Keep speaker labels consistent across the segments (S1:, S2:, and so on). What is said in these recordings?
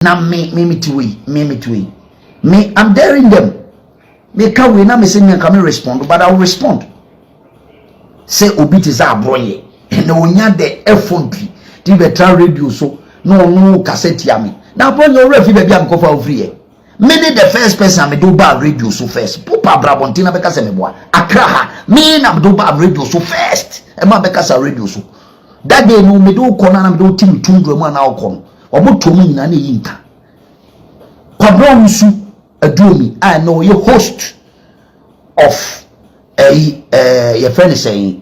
S1: Now me I'm daring them. Me can we now me say me can respond, but I'll respond. Say obi ti za abroye na onya de efonti ti betra radio so no cassette ya me. Na abroye ora fi bia am kofa ofri me ne the first person me do ba radio so first. Popa Brabonti na beka se me boa. Accra ha me na do ba radio so first. E ma beka sa radio so. That day no me do kona na me do tim tundro mu na okon. Obotomu nyina na yinka. Owusu aduomi I know you host of your friend is saying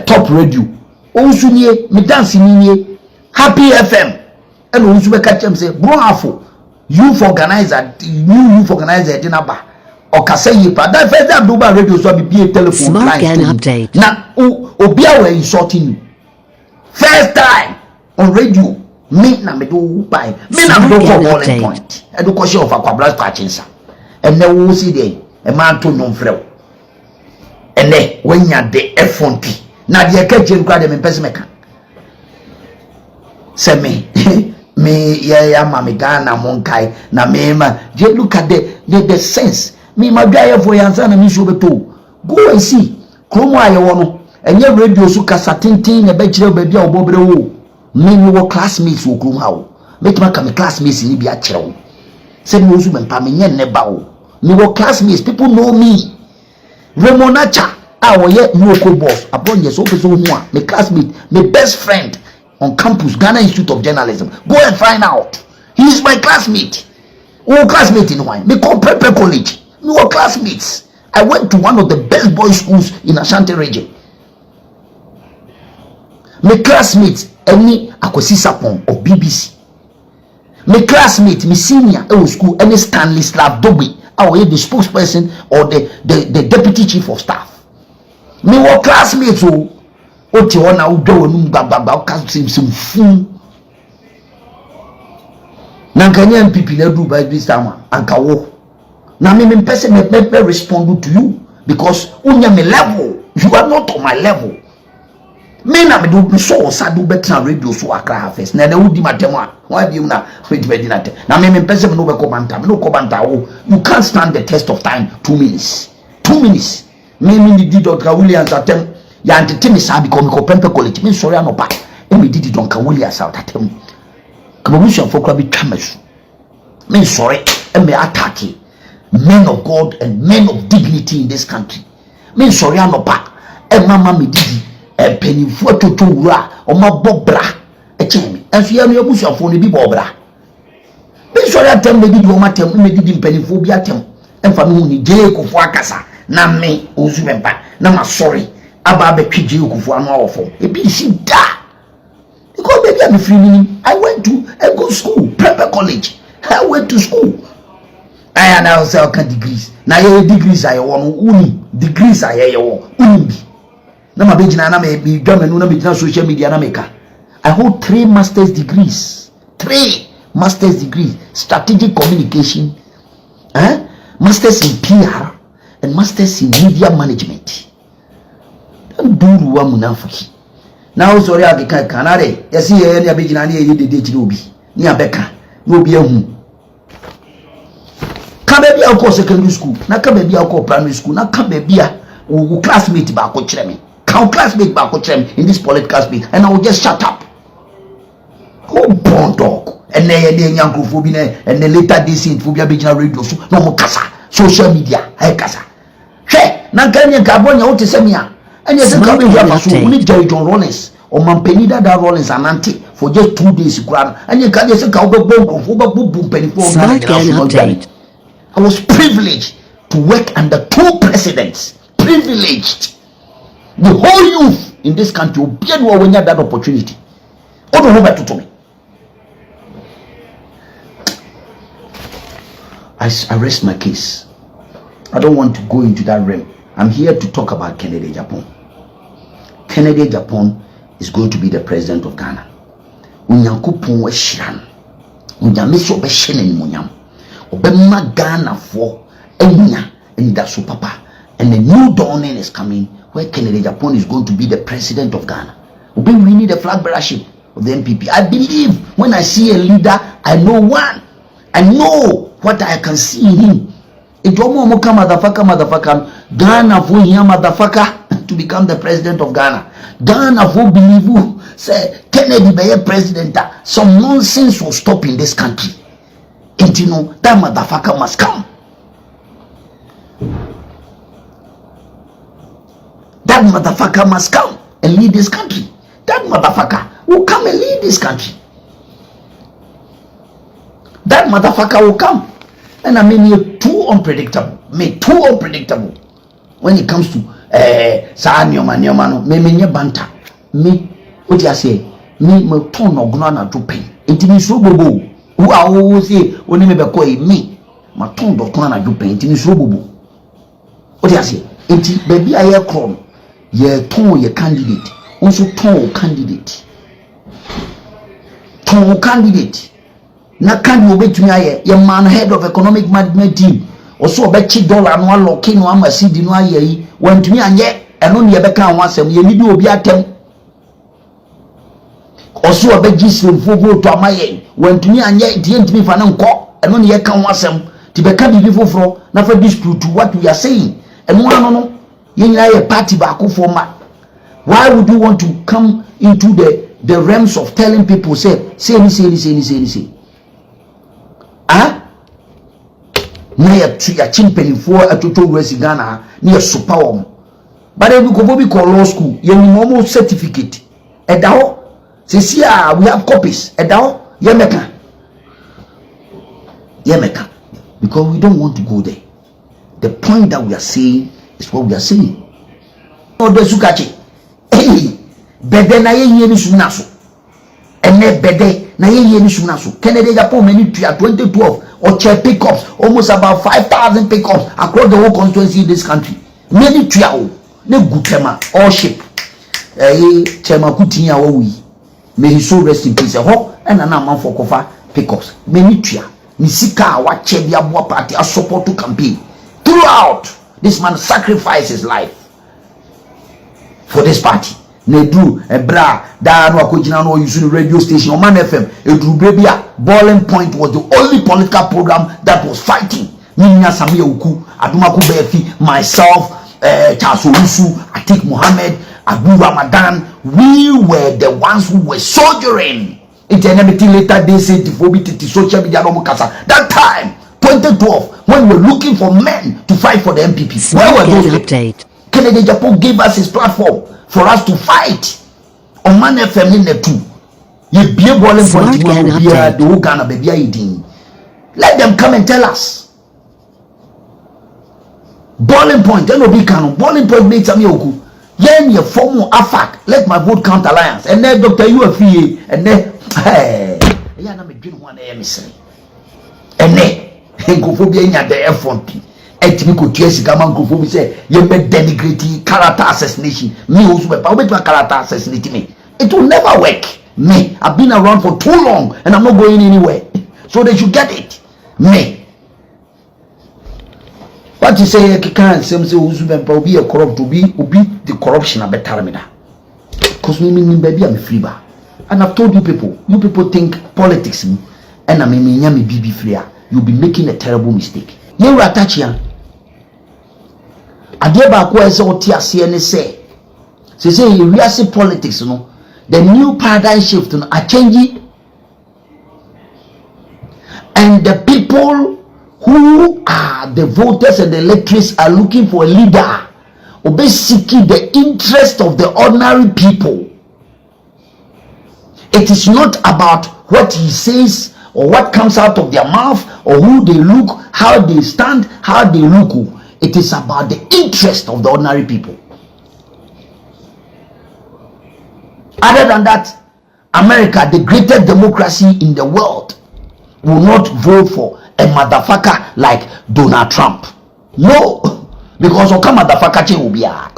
S1: top radio. Owusu nie me dance nie Happy FM. And Owusu be catch him say bro youth organizer new youth organizer dey na ba o ka say yipa that first time do ba radio so be telephone line
S2: update
S1: na obi a we insulting you first time on radio me na me do buy me na me do for one point e do question of akwabla scratching and then we see there e man to no frɛ and then when you the F1P na de ka gem kwa de me pese me ka say me ya mama Ghana monkai na me ma je look at the sense me ma dwa for yansa na me show beto go and see kromo ayewo no enye radio so kasa tintin na be kire ba bia obobre wo me wo classmates wo kromo hawo make ma ka me classmates ni bia kire wo say me ozu Bempah me nye ne ba wo me wo classmates people know me Remonacha awo ye nyoko boss upon yes so person hu a me classmate me best friend on campus, Ghana Institute of Journalism. Go and find out. He is my classmate. Oh, classmate in wine. Me come Bempah College. We were classmates. I went to one of the best boys' schools in Ashanti region. My classmates, any Akwesi Sapon of BBC. My classmate, my senior school, any Stanley Slav Dobi, the spokesperson or the deputy chief of staff. Me were classmates who. Oti ona udo num gbagba o ka sim fun na nkanya MPP na du by this time anka wo na me person me respond to you because unya me level you are not on my level me na me do so sa do better radio so Accra first na udi matem a why be na we di na te na me person no be ko banta me no ko banta wo you can't stand the test of time 2 minutes me did Dr. Williams attempt ya antitimi sa because me ko Bempah College me sorry anopa e me didi don ka woli asa tatem kabusu for bi twamasu me sorry e me attack men of God and men of dignity in this country me sorry anopa e mama me didi e penifo toto wura o ma bobra e chemi enso ya no abusu afo ne bi bobra me sorry atem me didi o ma tem me didi penifo bi atem emfa me hu ni je ko fo akasa na me Owusu Bempah na ma sorry aba be twije okufu anu awofo e bi si da because baby I'm free meaning I went to a good school Bempah College I went to school I now say okay degrees na ye degrees aye won uni degrees aye ye won uni bi na ma be gina na me bi dwa menu na be gina social media na meka I hold 3 master's degrees strategic communication masters in PR and masters in media management duru wa munafiki na o sori agika kanare yesi ye ne abegina ne ye dede kire obi ni abeka na obi ahu ka be bia ko secondary school na ka be bia ko primary school na ka be bia wo classmate ba ko kire me ka classmate ba ko kire me in this political space and I will just shut up go born dog and ye ne nyankofo bi na and later this in phobia begina radio so no mo kasa social media hay kasa hwe na ka nya ka bonya wo te semia and yes, coming here for only Jerry John Rollins or Mampenida da Rollins and Auntie for just 2 days. And you can't just go boom penny for I was privileged to work under 2 presidents. Privileged. The whole youth in this country will be able to have that opportunity. What do you want to me? I rest my case. I don't want to go into that realm. I'm here to talk about Kennedy Agyapong. Kennedy Agyapong is going to be the president of Ghana. Unyankopon we shiran. Unyameso be shenen munyam. Obema Ghana for enya and that's so papa. And a new dawning is coming where Kennedy Agyapong is going to be the president of Ghana. We need a flag bearership. of the NPP. I believe when I see a leader, I know one. I know what I can see in him. It almost come motherfucker. Ghana for him motherfucker to become the president of Ghana. Ghana for believe who say Kennedy be a president. Some nonsense will stop in this country. And you know that motherfucker must come. That motherfucker must come and lead this country. That motherfucker will come and lead this country. That motherfucker will come. And I mean, you're too unpredictable. Too unpredictable. When it comes to banta. What you say? Me turn no gonna to pain. It means so bobo. Who I always say when me me. My turn do gonna to pain. It means so bobo. What you say? It baby I hear cron. Ye turn your candidate. Also turn candidate. Turn candidate. Na can you bet me aye your man head of economic management team also obechi dollar no aloke no amasidi no aye yi wantumi anye eno ne yebeka an wasem ye nidi obi atem also obeji sremfo to amaye wantumi anye die ntimi fa na nko eno ne ye kan wasem ti beka bibi foforo na fa dispute what we are saying eno ano no ye nyina ye party ba akofo ma. Why would you want to come into the realms of telling people say na ya chimpeni for atoto wesi Ghana na ya super wom but if you go call law school you need certificate edaho sisi we have copies edaho yemeka because we don't want to go there. The point that we are saying is what we are saying. Odo sukachi bede na ye ni sunaso ene bede na ye ni sunaso Kennedy Agyapong many 2012 or chair pickups, almost about 5,000 pickups across the whole constituency in this country. Many trial, ne gutema, all ship. Chema Kutinya Owi. May he so rest in peace. And an amount for cover pickups. Many trial. Nisika, what Chebia Boa party, a support to campaign. Throughout, this man sacrificed his life for this party. Nedu, Ebra, Dano Akojina no using the radio station, Oman FM, Edru Bebia, Boiling Point was the only political program that was fighting. Minya Samia Uku, Adumaku Befi, myself, Charles Owusu, Atik Mohammed, Abu Ramadan, we were the ones who were soldiering. It's an everything later they said to social media. That time, 2012, when we were looking for men to fight for the MPP. Where were those? Update. Kennedy Agyapong gave us his platform for us to fight on Man FM in the two. You be a Boiling Point, the whole Ghana baby. Let them come and tell us. Boiling Point, NOB Kano, Boiling Point made some yoku. Yen your former AFAC, let my vote count alliance, and then Dr. UFA, and then hey, I'm a dream one emissary. And then Gophobia in the F1P. Ethical TS Gaman Gophobia say, you may denigrate character assassination. Me also, but character assassinate me. It will never work. Me, I've been around for too long and I'm not going anywhere. So they should get it. Me. What you say, you can't say, Owusu Bempah be a corrupt to be the corruption a better me. Because me baby, I'm a free bar. And I've told you people think politics and I'm a BB freer. You'll be making a terrible mistake. You are attaching. Adeba kwa ese otia se say we are see politics no the new paradigm shift no are changing and the people who are the voters and the electors are looking for a leader or basically the interest of the ordinary people. It is not about what he says or what comes out of their mouth or who they look, how they stand, how they look. It is about the interest of the ordinary people. Other than that, America, the greatest democracy in the world, will not vote for a motherfucker like Donald Trump. No, because oka motherfucker che obia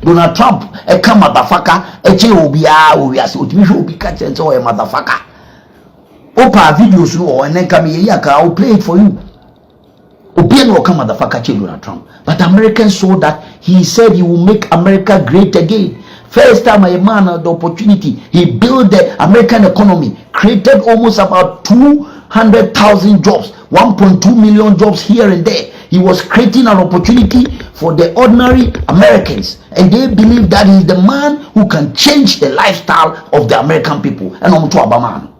S1: Donald Trump e ka motherfucker e che obia otimi hwe obi ka che o e motherfucker. Opa videos no and then come here I will play it for you. Obi no oka motherfucker che Donald Trump. But Americans saw that he said he will make America great again. First time a man had the opportunity, he built the American economy, created almost about 200,000 jobs, 1.2 million jobs here and there. He was creating an opportunity for the ordinary Americans, and they believe that he's the man who can change the lifestyle of the American people. And I'm to Obama.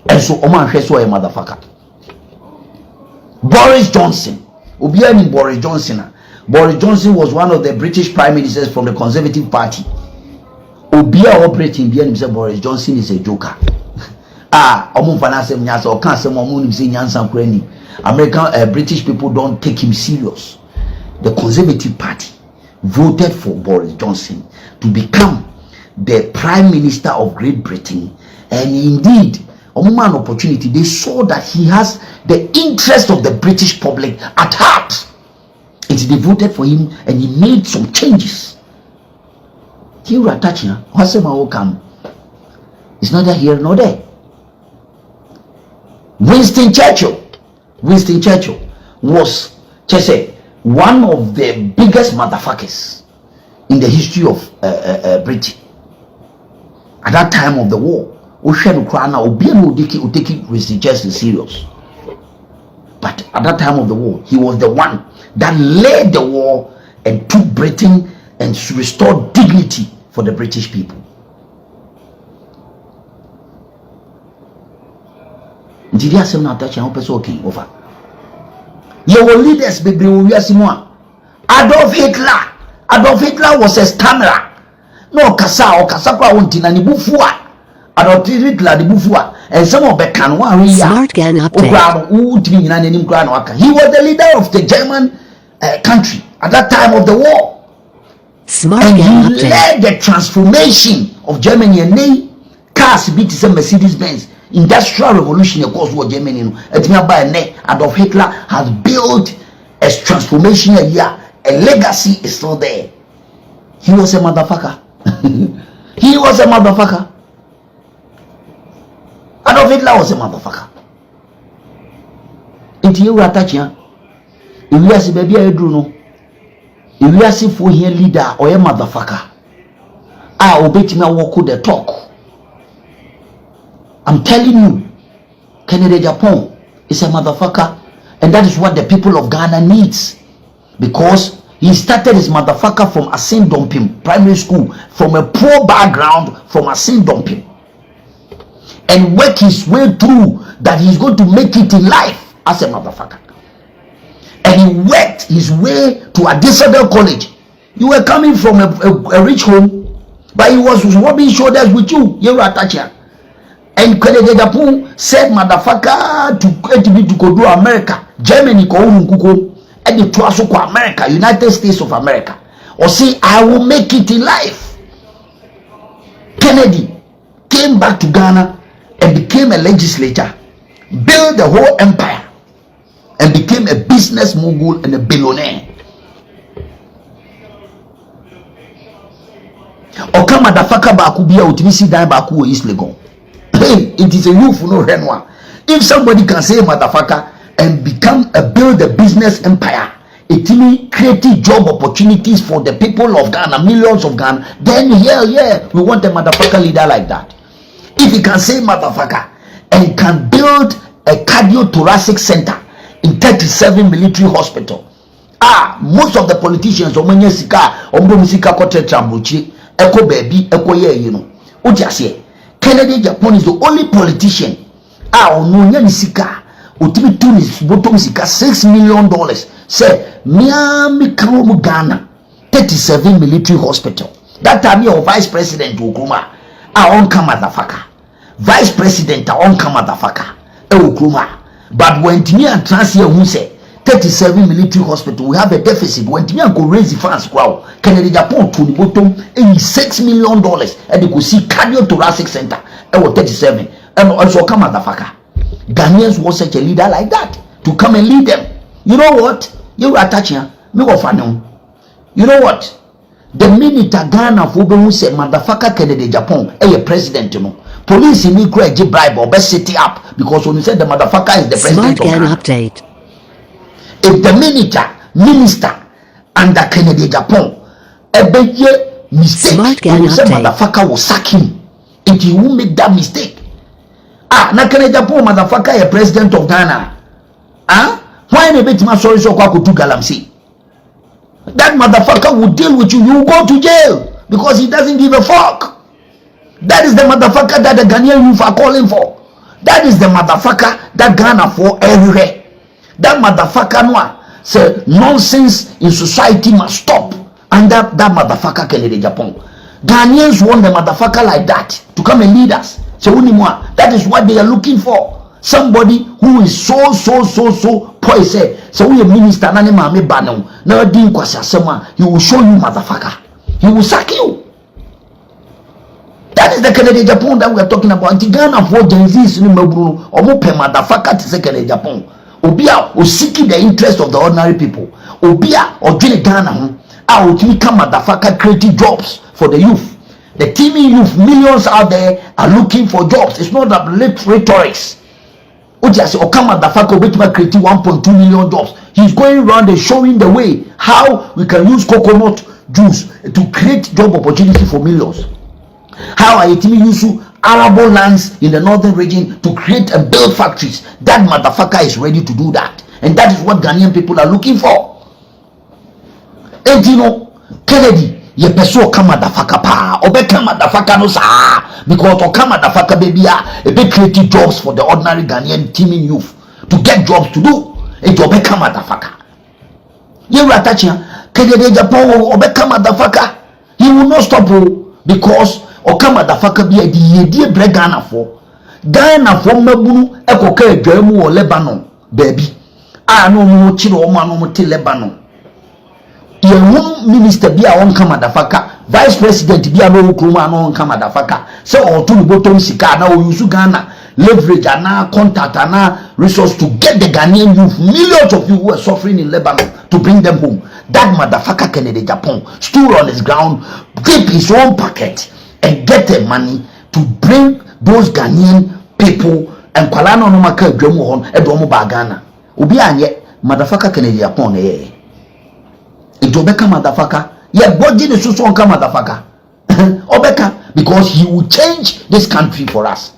S1: And so Oman Heso a motherfucker. Boris Johnson. Obiani Boris Johnson. Boris Johnson was one of the British prime ministers from the Conservative Party. Obia operating behind himself. Boris Johnson is a joker. American British people don't take him serious. The Conservative Party voted for Boris Johnson to become the Prime Minister of Great Britain, and indeed, an opportunity. They saw that he has the interest of the British public at heart. And they voted for him, and he made some changes. It's neither here nor there. Winston Churchill was one of the biggest motherfuckers in the history of Britain. At that time of the war, Winston Churchill serious. But at that time of the war, he was the one that led the war and took Britain and restored dignity for the British people. Did you say not touch and open over? Your leaders, baby, Adolf Hitler was a stammerer. No, Kasa or Kasakwa Untina Nibufua. Adolf Hitler the Bufua. And some of the Kanwa.
S2: Smart Gun Update.
S1: He was the leader of the German country at that time of the war.
S2: Smart
S1: And
S2: Gun
S1: he
S2: Update.
S1: led the transformation of Germany, and they cars beat some Mercedes-Benz. Industrial revolution, of course, what Germany. Adolf Hitler has built a transformation a year. A legacy is still there. He was a motherfucker. He was a motherfucker. Adolf Hitler was a motherfucker. Into you attach ya. If you see baby, I do know. If you see for here leader or a motherfucker, I obey me walk the talk. I'm telling you, Agyapong is a motherfucker, and that is what the people of Ghana needs, because he started his motherfucker from Asin Dompim primary school, from a poor background, from Asin Dompim, and work his way through that he's going to make it in life as a motherfucker. And he worked his way to Addisabel College. You were coming from a rich home, but he was rubbing shoulders with you. You were attached. And Agyapong said, motherfucker, to go to America, Germany, and the to America, United States of America. Or say, I will make it in life. Kennedy came back to Ghana and became a legislator, built the whole empire, and became a business mogul and a billionaire. Oka motherfucker baku biya utimisi dan baku East Legon. It is a youth no renwa. If somebody can say motherfucker and build a business empire, it will create job opportunities for the people of Ghana, millions of Ghana, then yeah, we want a motherfucker leader like that. If he can say motherfucker and can build a cardiothoracic center in 37 military hospital, most of the politicians omenye sika musika kote trambuchi eko baby eko ye you know uti Kennedy Agyapong is the only politician ononya sika utimi tunis bottom sika $6 million say miami kawo Ghana 37 military hospital. That time your vice president Okruma on come motherfucker, vice president on come motherfucker Okruma. But when Timmy and Transia who say 37 military hospital, we have a deficit. When Timmy go raise the funds, wow, Kennedy Agyapong to the bottom $6 million, and you could see cardiothoracic center. 37, and also come motherfucker. Ghanaians want such a leader like that to come and lead them. You know what? You are touching me. You know what? The minute a Ghana for who say motherfucker Kennedy Agyapong, a president, you know. Police in me create a bribe or best city up because when you said the motherfucker is the president
S2: Smart
S1: of Ghana.
S2: Update.
S1: If the minister under Kennedy Agyapong, mistake,
S2: Ghana
S1: say
S2: update.
S1: motherfucker will sack him. If he won't make that mistake. Na Agyapong motherfucker is president of Ghana. Why they bet my sorry so kwaku to Galamsey? That motherfucker will deal with you. You will go to jail because he doesn't give a fuck. That is the motherfucker that the Ghanaian youth are calling for. That is the motherfucker that Ghana for everywhere. That motherfucker no say nonsense in society must stop. And that motherfucker Kennedy Agyapong. Ghanaians want the motherfucker like that to come and lead us. So that is what they are looking for. Somebody who is so poised. So we a minister na ne mame ba no na di nkwasi asema, he will show you motherfucker. He will sack you. That is the Kennedy Agyapong that we are talking about. Anti Ghana for Gen Z ni maburu omo pe motherfucker to say Kennedy Agyapong. Obia o seeking the interest of the ordinary people. Obia o dwele Ghana ho. O timi come motherfucker creating jobs for the youth. The teeming youth, millions out there are looking for jobs. It's not a rhetorics. Just Okama Dafako which might create 1.2 million jobs. He's going around and showing the way how we can use coconut juice to create job opportunity for millions. How are you use arable lands in the northern region to create and build factories? That motherfucker is ready to do that, and that is what Ghanaian people are looking for. And you know, Kennedy. Ye peso kama dafaka pa obe kama dafaka no sa because o kama dafaka baby e be create jobs for the ordinary Ghanaian teeming youth to get jobs to do e obe kama dafaka ye ratachia Kennedy Agyapong obe kama dafaka. He will not stop because o kama dafaka bi e die bre Ghana for mabunu e koka adwamu o Lebanon baby no mu chiro o ma no mu te Lebanon. Yehun minister bi a won kama dafaka, vice president bi a no kroma no kama dafaka. So otu ni bottom sika na Owusu Ghana leverage na contact na resource to get the Ghanaian youth, millions of you who are suffering in Lebanon, to bring them home. That motherfucker Kennedy Agyapong stood on his ground, dip his own pocket and get the money to bring those Ghanaian people and kwala no maka adwamu hon edomo ba Ghana. Obi anye motherfucker Kennedy Agyapong eh. Obeka motherfucker, yeah, body the so come motherfucker. Obeka, because he will change this country for us.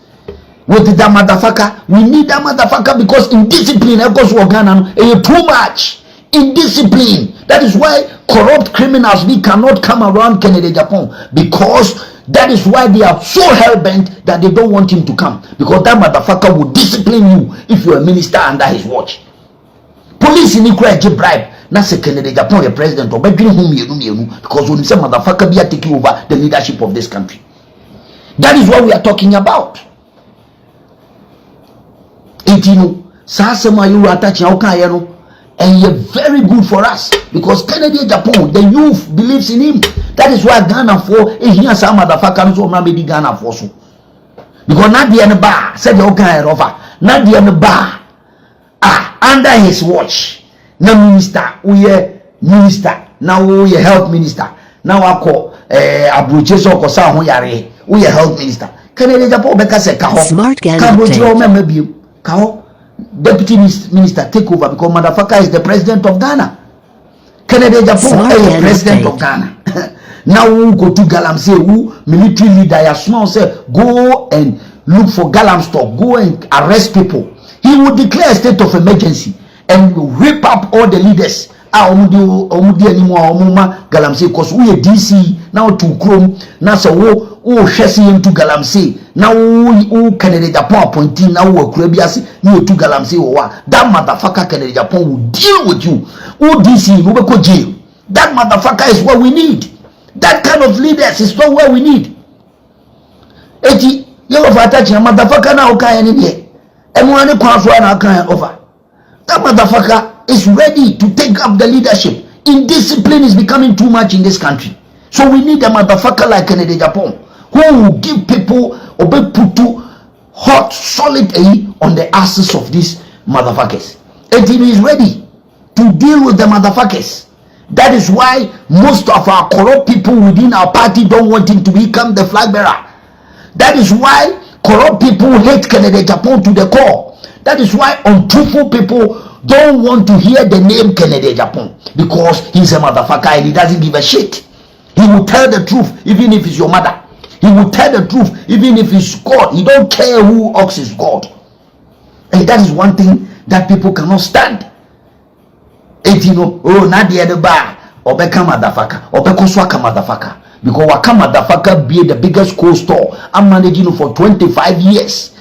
S1: With that motherfucker, we need that motherfucker because indiscipline echoes Ghana too much. Indiscipline. That is why corrupt criminals we cannot come around Kennedy Agyapong, because that is why they are so hell-bent that they don't want him to come, because that motherfucker will discipline you if you're a minister under his watch. Police in Ukraine bribe. Na se Kennedy Agyapong president or bedroom home because when some motherfucker be taking over the leadership of this country. That is what we are talking about. And you know, Sasema you attach no, and you're very good for us because Kennedy Agyapong, the youth believes in him. That is why Ghana for here some motherfucker so maybe Ghana for so. Because not the end bar said the okay over, not the end bar under his watch. Na minister, we minister, now we health minister. Now I call Abuche so ko sa ho yare, we health minister. Kennedy Agyapong beka se ka ho.
S2: Smart Ghana
S1: Maybe ka ho deputy minister take over because motherfucker is the president of Ghana. Kennedy Agyapong is the president of Ghana. Now we go to Galamsey, who military leader ya small say go and look for Galamstock, go and arrest people. He will declare a state of emergency and rip up all the leaders. Omudi anymore omuma Galamsey because we a DC now to Chrome now so wo hwese into Galamsey now wo Kennedy Agyapong appointee now wo Kurabiasi you to Galamsey wa that motherfucker Kennedy Agyapong will deal with you. Who DC no be go jail. That motherfucker is what we need. That kind of leaders is not what we need. Eti you of attach na motherfucker na okay any there. Anyone kwanso na kan over. That motherfucker is ready to take up the leadership. Indiscipline is becoming too much in this country. So we need a motherfucker like Kennedy Agyapong who will give people put hot solid on the asses of these motherfuckers. And he is ready to deal with the motherfuckers. That is why most of our corrupt people within our party don't want him to become the flag bearer. That is why corrupt people hate Kennedy Agyapong to the core. That is why untruthful people don't want to hear the name Kennedy Agyapong because he's a motherfucker and he doesn't give a shit. He will tell the truth even if it's your mother. He will tell the truth even if it's God. He don't care who else is God. And that is one thing that people cannot stand. It, you know, oh, not the other bar, or become motherfucker, or because waka motherfucker. Because waka motherfucker be the biggest cold store. I'm managing for 25 years.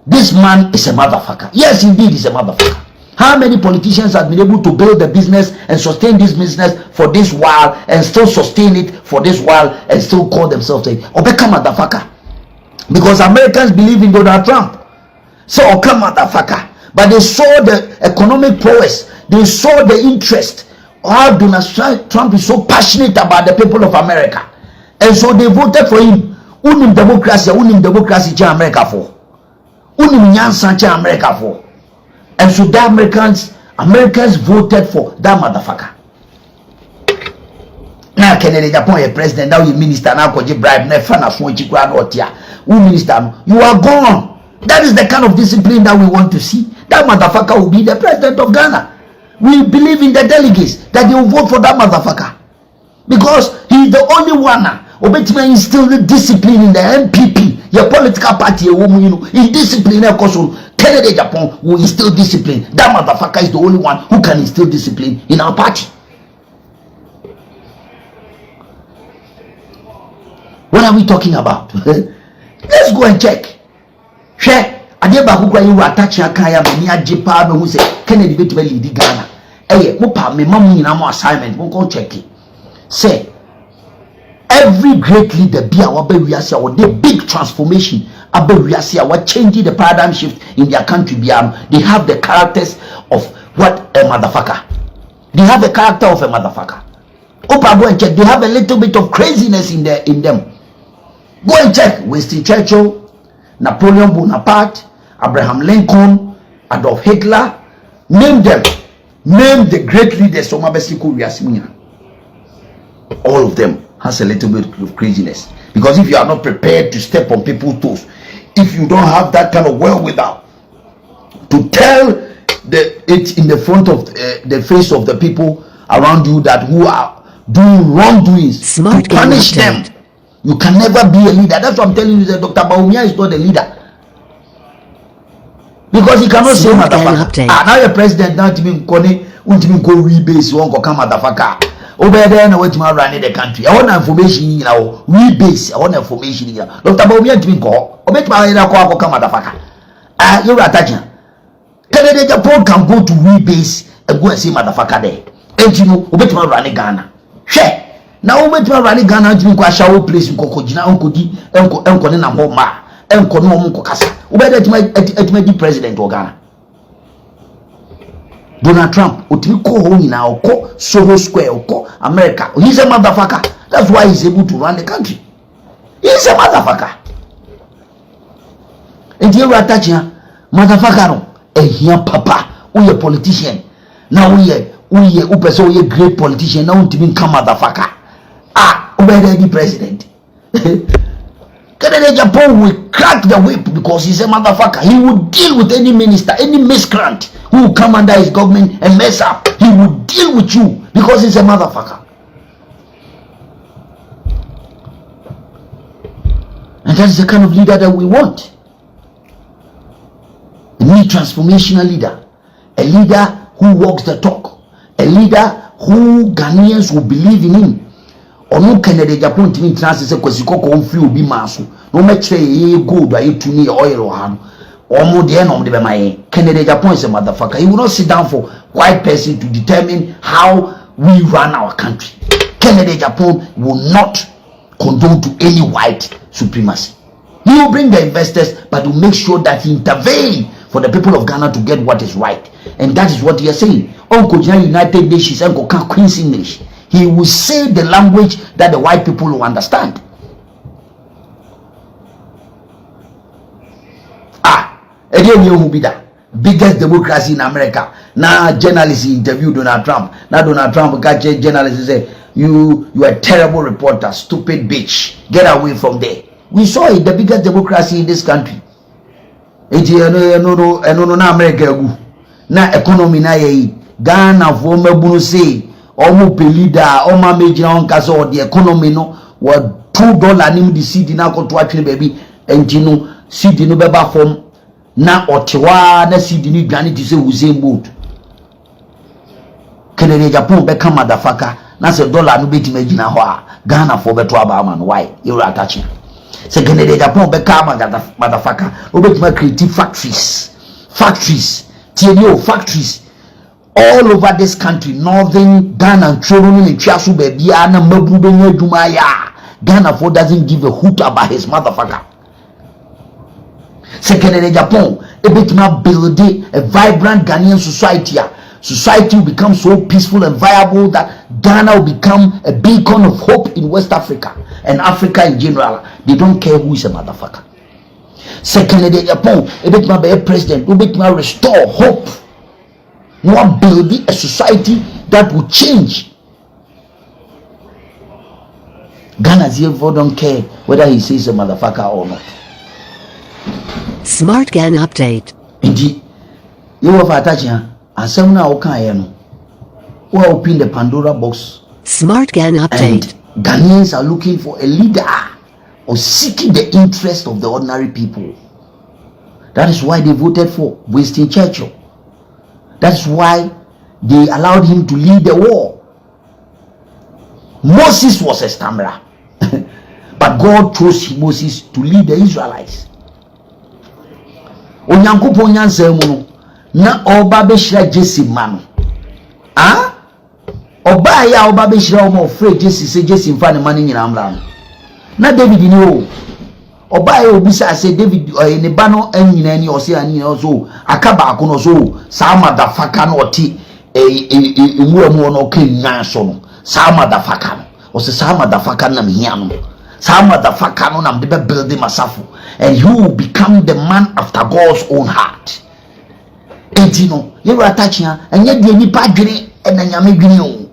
S1: This man is a motherfucker. Yes, indeed, he's a motherfucker. How many politicians have been able to build the business and sustain this business for this while and still sustain it for this while and still call themselves a Obeka motherfucker? Because Americans believe in Donald Trump. So Oka motherfucker. But they saw the economic prowess. They saw the interest. How Donald Trump is so passionate about the people of America. And so they voted for him. Unim democracy cha America for. Unim nyansan cha America for. And so the Americans voted for that motherfucker. Now Kennedy Agyapong a president, now you minister, now koji bribe, never na phone chikwa no tia. Who minister? You are gone. That is the kind of discipline that we want to see. That motherfucker will be the president of Ghana. We believe in the delegates that they will vote for that motherfucker. Because he is the only one Obetima instill the discipline in the MPP, your political party, you know, in discipline, of course, Kennedy Agyapong will instill discipline. That motherfucker is the only one who can instill discipline in our party. What are we talking about? Let's go and check. Share. Adeba kukwa you attach ya kaya me Agyapong me who say Kennedy be to lead Ghana. Eh, mo pa me mamu nyina mo assignment mo go check it. Say every great leader be our baby as our big transformation about changing the paradigm shift in their country. They have the characters of what a motherfucker. They have the character of a motherfucker. Opa, go and check. They have a little bit of craziness in them. Go and check. Winston Churchill, Napoleon Bonaparte, Abraham Lincoln, Adolf Hitler. Name them. Name the great leaders. All of them has a little bit of craziness. Because if you are not prepared to step on people's toes, if you don't have that kind of wherewithal to tell it in the front of the face of the people around you that who are doing wrongdoings, to punish them, you can never be a leader. That's what I'm telling you, that Dr. Bawumia is not a leader. Because he cannot say motherfucker. Now you're president, now to me, won't even go rebase, won't go come motherfucker. Over there, no way to run the country. I want information, you know, rebase. I want information, you know. Dr. Bawumia to me call. Obet my call come motherfucker. You're attaching. Kennedy Agyapong can go to rebase and go and see motherfucker there. And you know, obet my run Ghana. Share. Now obet my run Ghana to me kwa shower place in Kokojina, Uncle na Homa, Uncle no Munko Kasa. Obet at my president of Ghana. Donald Trump, utimi ko home now, ko Soho Square, ko America. He's a motherfucker. That's why he's able to run the country. He's a motherfucker. And you are touching motherfucker. Here, papa, we a politician. Now we a great politician. Now to become motherfucker. Where the president? Kennedy Agyapong will crack the whip because he's a motherfucker. He will deal with any minister, any miscreant who will come under his government and mess up. He will deal with you because he's a motherfucker. And that's the kind of leader that we want. A new transformational leader. A leader who walks the talk. A leader who Ghanaians will believe in him. Onu Kennedy Agyapong timi transe se kwasiko ko mfiri obi maso no mekire ye gold aye tuni oil ohano omo de no de be maye. Kennedy Agyapong is a motherfucker. He will not sit down for white person to determine how we run our country. Kennedy Agyapong will not condone to any white supremacy. He will bring the investors, but will make sure that he intervene for the people of Ghana to get what is right. And that is what he is saying. Uncle United Nations, Uncle Queen's English. He will say the language that the white people will understand. Again, you will be that biggest democracy in America. Now, journalists interview Donald Trump. Now, Donald Trump got journalists and say, you are a terrible reporter, stupid bitch. Get away from there. We saw it, the biggest democracy in this country. No America. Na economy na ye Ghana for me bunu say omo pe leader o ma meji na on kasa o the economy no wa $2 nim the seed na ko to atwe baby enti no seed no beba form na otewa na seed ni dwane ti se Usain Bolt kenere Japan be kama dafaka na se dollar no beti magina ho a Ghana for beto aba man why you are attaching se kenere Japan be kama dafaka obeti ma creative factories TNO factories all over this country, northern Ghana, children in Chiasu baby, and Mabubenya Jumaya. Ghana for doesn't give a hoot about his motherfucker. Secondly, Japan, a bit more building a vibrant Ghanaian society. Society will become so peaceful and viable that Ghana will become a beacon of hope in West Africa and Africa in general. They don't care who is a motherfucker. Secondly, Japan, a bit more be a president, a bit more restore hope. More building a society that will change. Ghana's therefore don't care whether he says a motherfucker or not.
S2: Smart Gan update.
S1: Indeed, you have attached and some now can who open the Pandora box.
S2: Smart Gan update.
S1: And Ghanaians are looking for a leader or seeking the interest of the ordinary people. That is why they voted for Winston Churchill. That's why they allowed him to lead the war. Moses was a stammerer, but God chose Moses to lead the Israelites. Onyankopo nyansa mu no na oba be hira Jesse ma no. Oba ya oba be hira o ma ofre Jesse se Jesse mfa ne ma ne nyina amra no. Na David ni o. Oba ya obisa se David ne ba no anyina ni o se ani no so akaba akono so sa madafaka no oti emuamu no kenyan so no sa madafaka no o se sa madafaka na mehia no sa madafaka no na mde build masafu and you will become the man after God's own heart. Enti no you attach ya enye de nipa dwene na nyame dwene o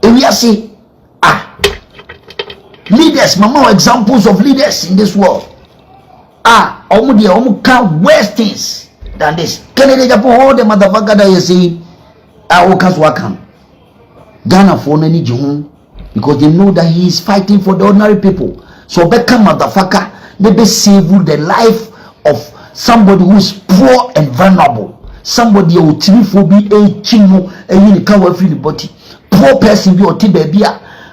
S1: ewi ase leaders, mama, examples of leaders in this world. Omu can worse things than this. Canada, Japan, all the motherfucker that you see, Wakam. Ghana for any Jihun because they know that he is fighting for the ordinary people. So become motherfucker, maybe save the life of somebody who is poor and vulnerable. Somebody who phobia a chino and you can't feel the body. Poor person be or baby.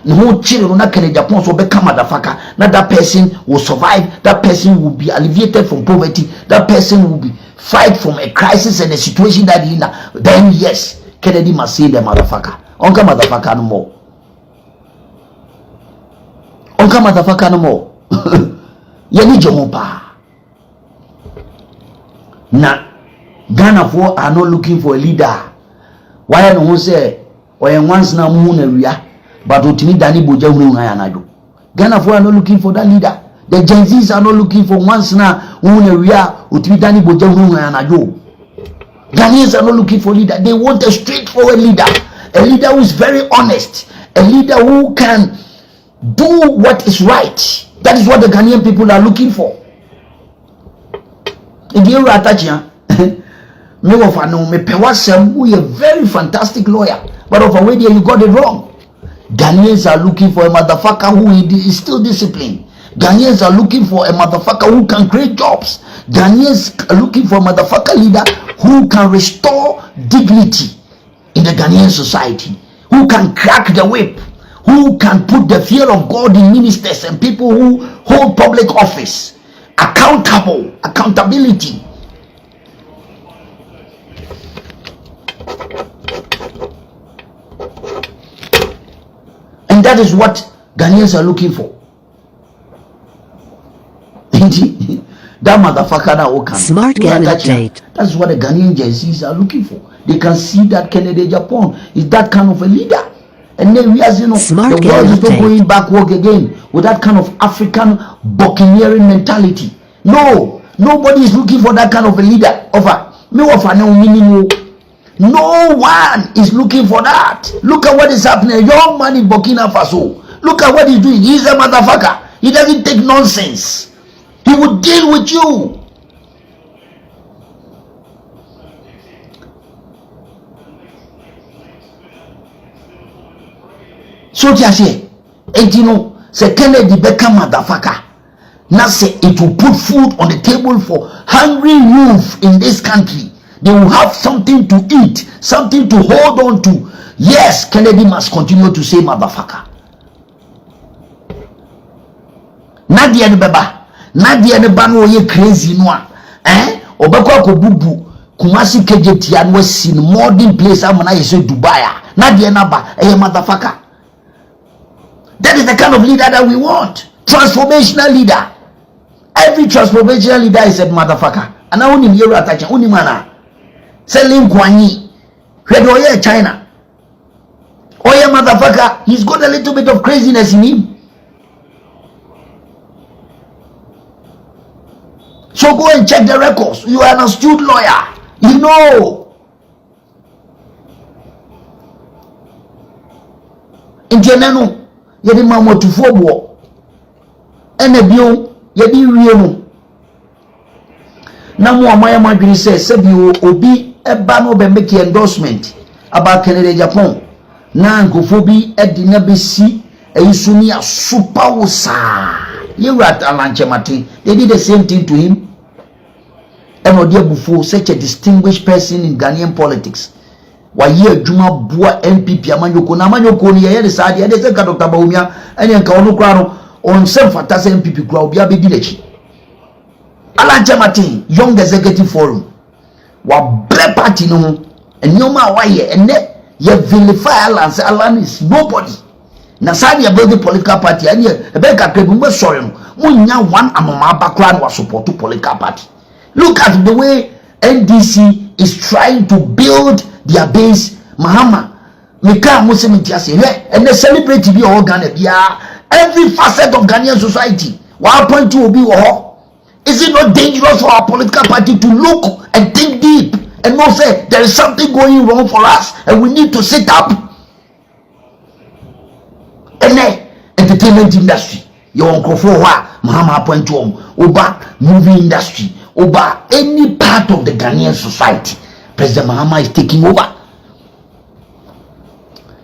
S1: No whole children na Canada Japan so become motherfucker. Now that person will survive, that person will be alleviated from poverty, that person will be fight from a crisis and a situation that he in. Then yes, Kennedy must say the motherfucker. Onka motherfucker no more. Onka motherfucker no more. Yeni jompa. Na Ghana for are not looking for a leader. Why no one say or once na mu na wia. But Utimi Dani Boja Hunayanajo. Ghana for are not looking for that leader. The Gen Zs are not looking for once now Utimi Dani Boja Hunayanajo. Ghanaians are not looking for leader. They want a straightforward leader. A leader who is very honest. A leader who can do what is right. That is what the Ghanaian people are looking for. In the area attaching, me of ano me pewasem who is a very fantastic lawyer. But of a way there you got it wrong. Ghanaians are looking for a motherfucker who is still disciplined. Ghanaians are looking for a motherfucker who can create jobs. Ghanaians are looking for a motherfucker leader who can restore dignity in the Ghanaian society, who can crack the whip, who can put the fear of God in ministers and people who hold public office. Accountability. And that is what Ghanaians are looking for. That motherfucker that can.
S2: Smart Ghana update.
S1: That's what the Ghanaian Gen Zs are looking for. They can see that Canada, Japan is that kind of a leader. And then we as you know,
S2: Smart
S1: the world is not going backward again with that kind of African buccaneering mentality. No, nobody is looking for that kind of a leader. No one is looking for that. Look at what is happening. Young man in Burkina Faso. Look at what he's doing. He's a motherfucker. He doesn't take nonsense. He will deal with you. So just say, and you know, say Kennedy become motherfucker. Now say it will put food on the table for hungry youth in this country. They will have something to eat, something to hold on to. Yes, Kennedy must continue to say motherfucker. Nadia ne beba, Nadia ne bano ye crazy noa. Obekwa ko bubu Kumasi KJT and West in modern place amana you say Dubai. Nadia naba motherfucker. That is the kind of leader that we want. Transformational leader. Every transformational leader is a motherfucker. And I only hear attaching only mana. Selling Kwani. Where China. Oh yeah, motherfucker. He's got a little bit of craziness in him. So go and check the records. You are an astute lawyer. You know. In Jenano. Yedi mamo to fobo ene bio yedi wiemu na mo amaya madwini se bio obi eba no be make endorsement about Kennedy Agyapong na nkofobi edi na besi eyisuni a super wosa yewrat alanche mate. They did the same thing to him. And Odiabufo, such a distinguished person in Ghanaian politics. Why ye Juma Bua MPP Amanyoko Namanyoko ni yeye sadi ade se ka Dr. Bawumia ene nka onu kwa no on sem fatase MPP kwa obi abedi lechi ala jamati Young Executive Forum wa bre party no enyoma waye ene ye vilify Alan is nobody na sadi about the political party ene ebe ka krebu mbe sorry no munya one amama background wa support to political party. Look at the way NDC is trying to build their base. Mahama Mika Muslim and they celebrate to be all Ghana. Every facet of Ghanaian society. What point to be war? Is it not dangerous for our political party to look and think deep and not say there is something going wrong for us and we need to sit up? And then entertainment industry. Your uncle for what Mahama point to over movie industry, over any part of the Ghanaian society. President Mahama is taking over.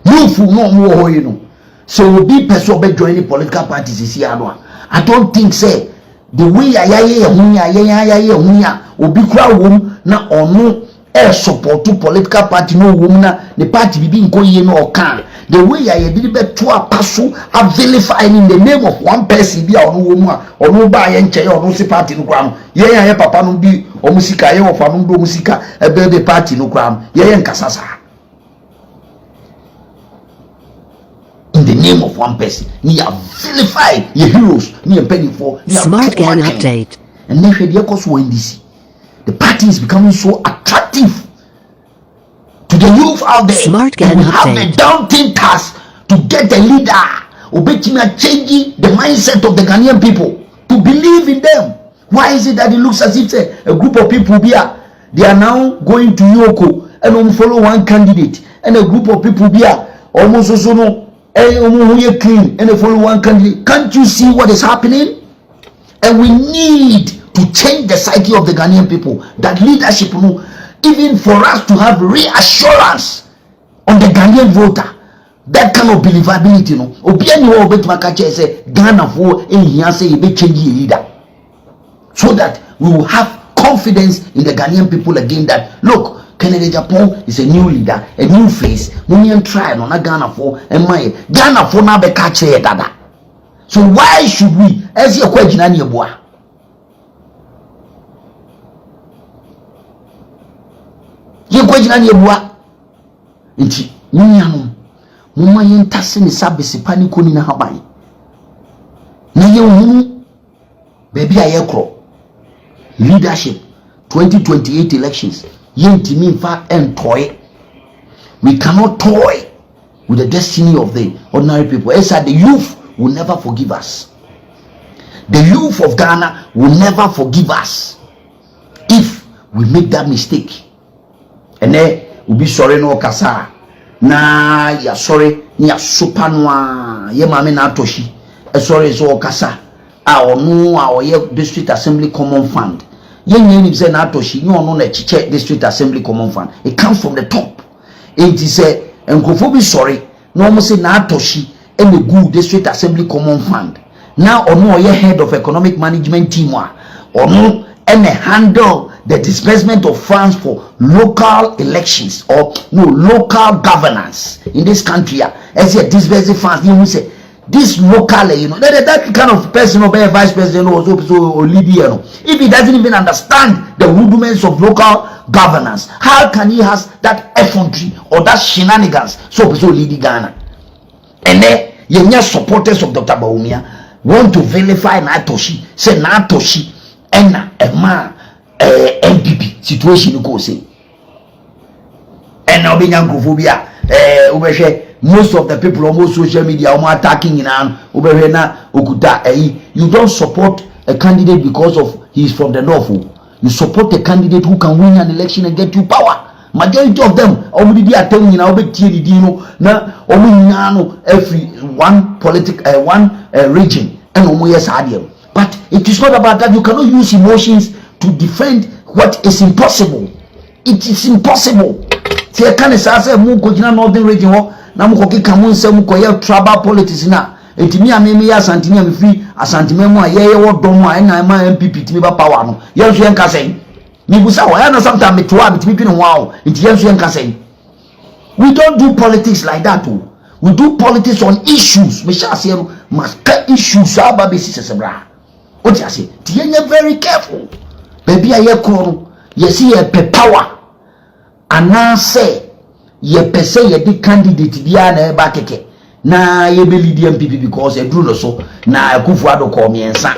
S1: You fool no more, you know. So will be person be joining political parties is here. I don't think say the way I will be crowd room na ono air support to political party no woman na the party be go ye no can. The way I did be to a passo are vilifying in the name of one person be or no woman or no buy and chair or no party no ground. Yeah, papa no be or musika or famum do musika a baby party no ground. Yeah, and Kasasa. In the name of one person, we are vilify your heroes, me and penny for
S2: Smart Gun Update.
S1: And then the Ecos NDC. The party is becoming so attractive to the youth out there.
S2: Smart Gun
S1: we have
S2: Update.
S1: the daunting task to get a leader who changing the mindset of the Ghanaian people to believe in them. Why is it that it looks as if a group of people they are now going to Yoko and follow one candidate, and a group of people almost also know clean and they follow one candidate? Can't you see what is happening? And we need to change the psyche of the Ghanaian people. That leadership, even for us to have reassurance on the Ghanaian voter, that kind of believability, Ghana for changing leader, so that we will have confidence in the Ghanaian people again. That look, Kennedy Agyapong is a new leader, a new face. Munian try on a Ghana for and my Ghana for now be catch dada. So why should we, as your question and your boy? Your question and your boy. Inchi, Munianum, Mumayan Tassin is Sabisi Panicuni na Hawaii. Nayo, baby, I echo leadership 2028 elections. And toy. We cannot toy with the destiny of the ordinary people. As the youth will never forgive us. The youth of Ghana will never forgive us if we make that mistake. And then we'll be sorry no kasa. Na ya sorry ni ya supanwa ye mame na toshi. Sorry so kasa. Our no our district assembly common fund. District Assembly Common Fund. It comes from the top. It is a and sorry. No almost say Natoshi any good district assembly common fund. Now or no head of economic management team or no and handle the disbursement of funds for local elections or no local governance in this country. As a disbursing funds, you say this local, that kind of person or vice president or leader, if he doesn't even understand the rudiments of local governance, how can he has that effrontery or that shenanigans so lead Ghana? And then your supporters of Dr. Bawumia want to vilify Natoshi, say Natoshi and a man MPP situation you go say. And now being Angophobia, most of the people on most social media are attacking in you don't support a candidate because of he's from the north. You support a candidate who can win an election and get you power. Majority of them already are telling you now every one political one region and but it is not about that. You cannot use emotions to defend what is impossible. It is impossible. See, I can't say northern region na mukoki kamun se mukoye tribal politics na etimi amemi ya santini am free asantimemu ayeye wodom a na ma MPP timi ba power no yenso yenka sen ni busa wa na sometimes metwa bitimi pinu wow enti yenso yenka sen. We don't do politics like that. We do politics on issues. Me sha say maska issues aba besi sesebra. What you say? Tiyenye very careful. Baby aye kro yesi ye pe power ana say ye pese ye di candidate dia na eba keke na ye be lead MPP because e duru so na Akufo-Addo ko miensa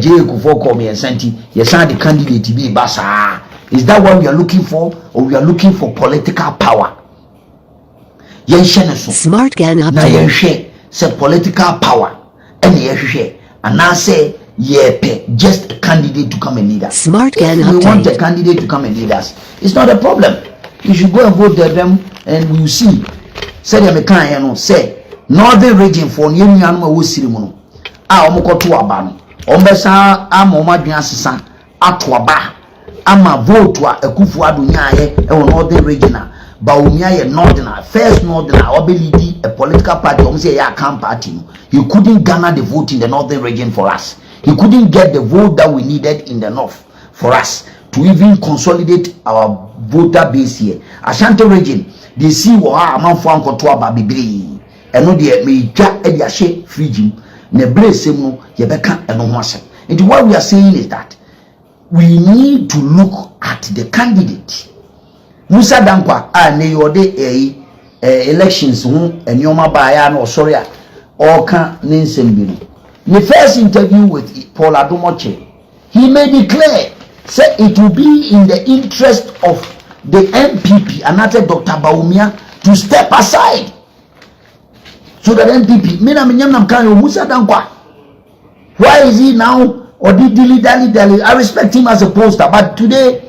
S1: je Akufo ko miensa nti ye san the candidate bi ba sa. Is that what we are looking for, or we are looking for political power? Yen hye so
S2: Smart Gan
S1: na
S2: update.
S1: yen hye say political power and ye hye and na say ye pe just a candidate to come and lead us.
S2: Smart Gan
S1: If we want a
S2: update.
S1: candidate to come and lead us, it's not a problem. You should go and vote them and we will see. Say them can say northern region for new anuma wo sirimu omokoto aba no ombesa ama omadwan asesa ato aba ama vote a Akufo-Addo nyaaye e wo northern region Bawumia ye northern first northern obelidi a political party say ya camp party no. He couldn't garner the vote in the northern region for us. He couldn't get the vote that we needed in the north for us to even consolidate our voter base here. Ashanti region, they see what amanfo ankoto aba bibiri. Eno de me twa e de ahye frigim na blesem no ye beka eno ho asem. And what we are saying is that we need to look at the candidate. Musa Dankwa na yode elections ho enioma baaya na osori a oka nensem bi no. The first interview with Paul Adumoche, he made it clear, say it will be in the interest of the MPP, another Dr. Bawumia, to step aside. So that MPP, Musa Dankwa, why is he now or dilly? I respect him as a poster, but today,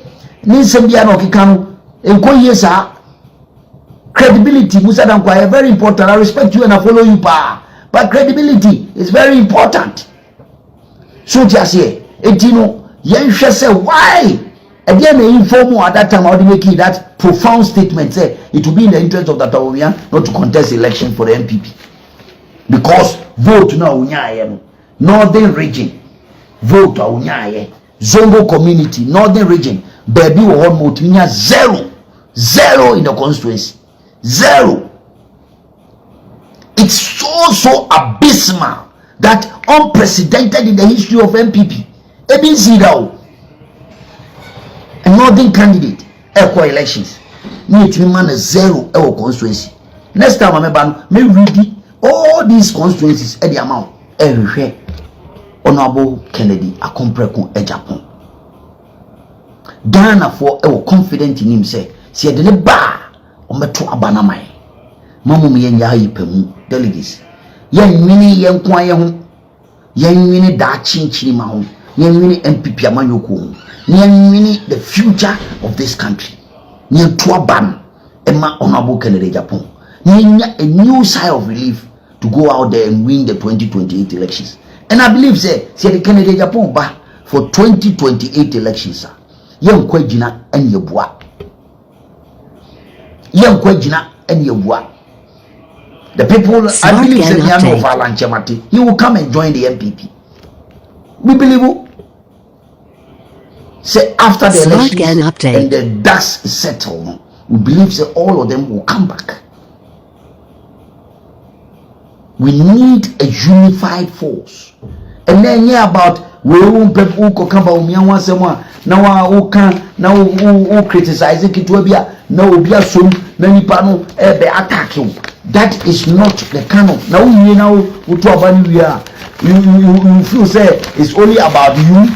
S1: credibility, Musa Dankwa, is very important. I respect you and I follow you, pa. But credibility is very important. So just say, say why? Again, they inform you at that time how to make that profound statement. Say it will be in the interest of Dr. Bawumia not to contest election for the MPP because vote now northern region vote unyaye Zongo community northern region baby will hold zero in the constituency. Zero. It's so abysmal that unprecedented in the history of MPP. A northern candidate equal elections. Need man zero constituency. Next time I may read all these constituencies at the amount everywhere. Honorable Kennedy Akompreko Agyapong. Ghana for confident in him say the bar on meto abanamai. Mamu me yen yayi pemu delegates yen nwini yen kwa ye ho yen nwini da chinchini ma ho yen nwini MPP amanyoko ho yen nwini the future of this country yen to aban ema Honorable Kennedy Agyapong yen a new sigh of relief to go out there and win the 2028 elections. And I believe say the Kennedy Agyapong ba for 2028 elections sir yen kwa gina en yeboa yen kwa gina en yeboa. The people,
S2: Smart
S1: I believe,
S2: Gang
S1: say,
S2: update.
S1: Valanchemati, he will come and join the MPP. We believe who? Say after the
S2: Smart Gang
S1: elections
S2: update.
S1: and the dust is settled, we believe say all of them will come back. We need a unified force. And then yeah, about we won't people who come Bawumia once a month. Now who can now who criticize it to be now be a soon many panel be attack you. That is not the kind of now you know who to abandon we are. You feel say it's only about you.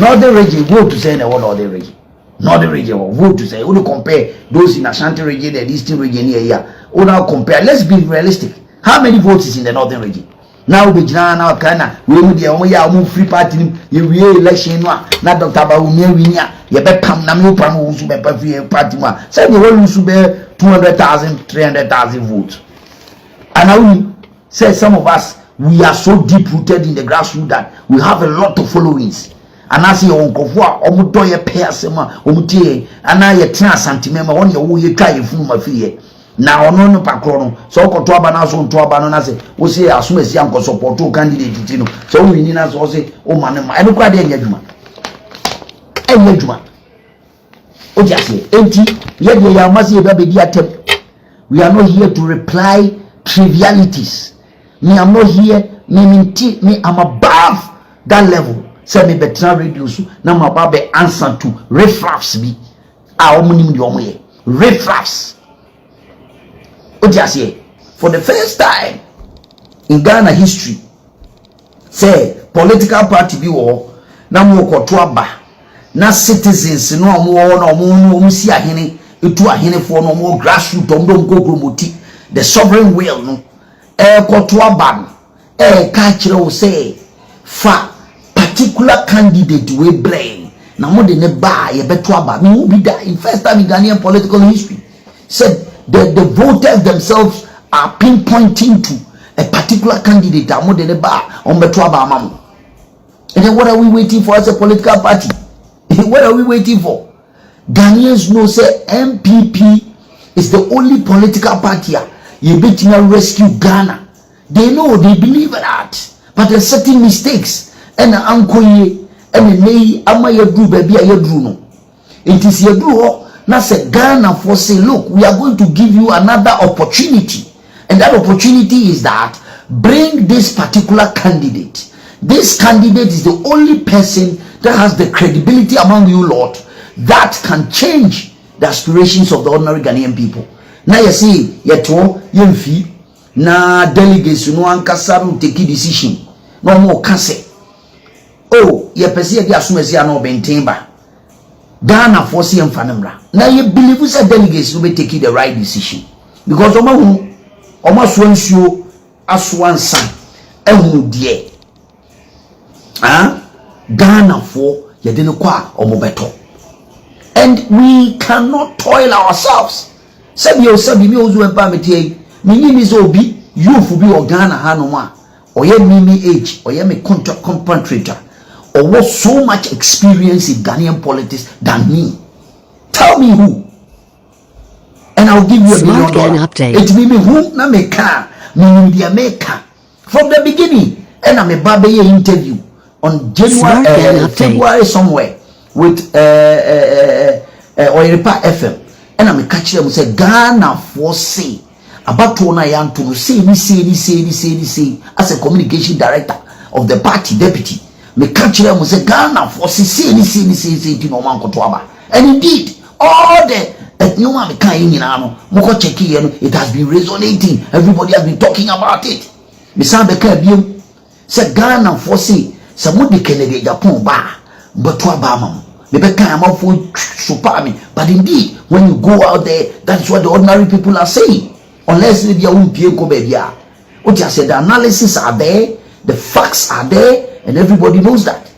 S1: Not the region vote to say the one or the region. Not the region vote to say who to compare those in Ashanti region and Eastern region here. Who now compare. Let's be realistic. How many votes is in the Northern region? Now be now kana we with the omo free party you election no na Dr. Bawumia winya ye be pam na me pam Owusu be free party ma say the Owusu be 200,000 300,000 votes. And now say some of us we are so deep rooted in the grassroots that we have a lot of followings. And I say onkofo a omo do ye pay asema omo tie ana ye tena santimema won ye wo ye twa ye funu ma fie. Na ono no pakro no so okoto aba na so nto aba no na se wo se asomasi anko support o candidate ti no so wo ni na so se o ma ne ma e kwa de enya dwuma o ja se enti ye de ya masi e ba be di atem. We are not here to reply trivialities. Me I'm not here me I'm above that level. Say me better radio so na ma ba be answer to riffraffs bi a omunim di omo ye riffraffs. For the first time in Ghana history, say political party be war na mo koto aba na citizens no omo si ahene etu ahene for no mo grassroots omo go promote the sovereign will no koto aba no ka kire wo say fa particular candidate we brain na mo de ne ba ye beto aba me be that in first time in Ghanaian political history said the voters themselves are pinpointing to a particular candidate. And then what are we waiting for as a political party? What are we waiting for? Ghanaians know say MPP is the only political party you bet to rescue Ghana. They know, they believe that. But there are certain mistakes. And uncle and nay ama yadru baby yadru no. It is yadru. Now say Ghana for say look, we are going to give you another opportunity, and that opportunity is that bring this particular candidate. This candidate is the only person that has the credibility among you Lord that can change the aspirations of the ordinary Ghanaian people. Now you see yeto yemfi na delegates no ankasa no take decision no more kase oh ye pese ye asumesi na obentemba Ghana for CM Fanemra. Now you believe we say delegates will be taking the right decision. Because Oma Swansio Aswansa Ehu die. Ghana for Yedinokwa Omobeto. And we cannot toil ourselves. Sabi mi ozu empa metie. Mini mi so bi youth bi o Ghana hanoma. Oye mimi age, oye me compatriot. Or what so much experience in Ghanaian politics than me. Tell me who. And I'll give you $1 million. It mean me who na me ka me America from the beginning. And I'm a baby interview on January February somewhere with Oiripa FM. And I'm a catch them say Ghana for say about to na yan to say as a communication director of the party deputy. Me catch them say Ghana for say no man kotoaba. And indeed, all the no me kan yin no moko check it has been resonating. Everybody has been talking about it. Me say be ka biom say Ghana for say somebody Kennedy Agyapong ba but to abama me be kan am for super me. But indeed, when you go out there, that's what the ordinary people are saying. Unless maybe you won't be go baby. What you said, the analysis are there, the facts are there. And everybody knows that.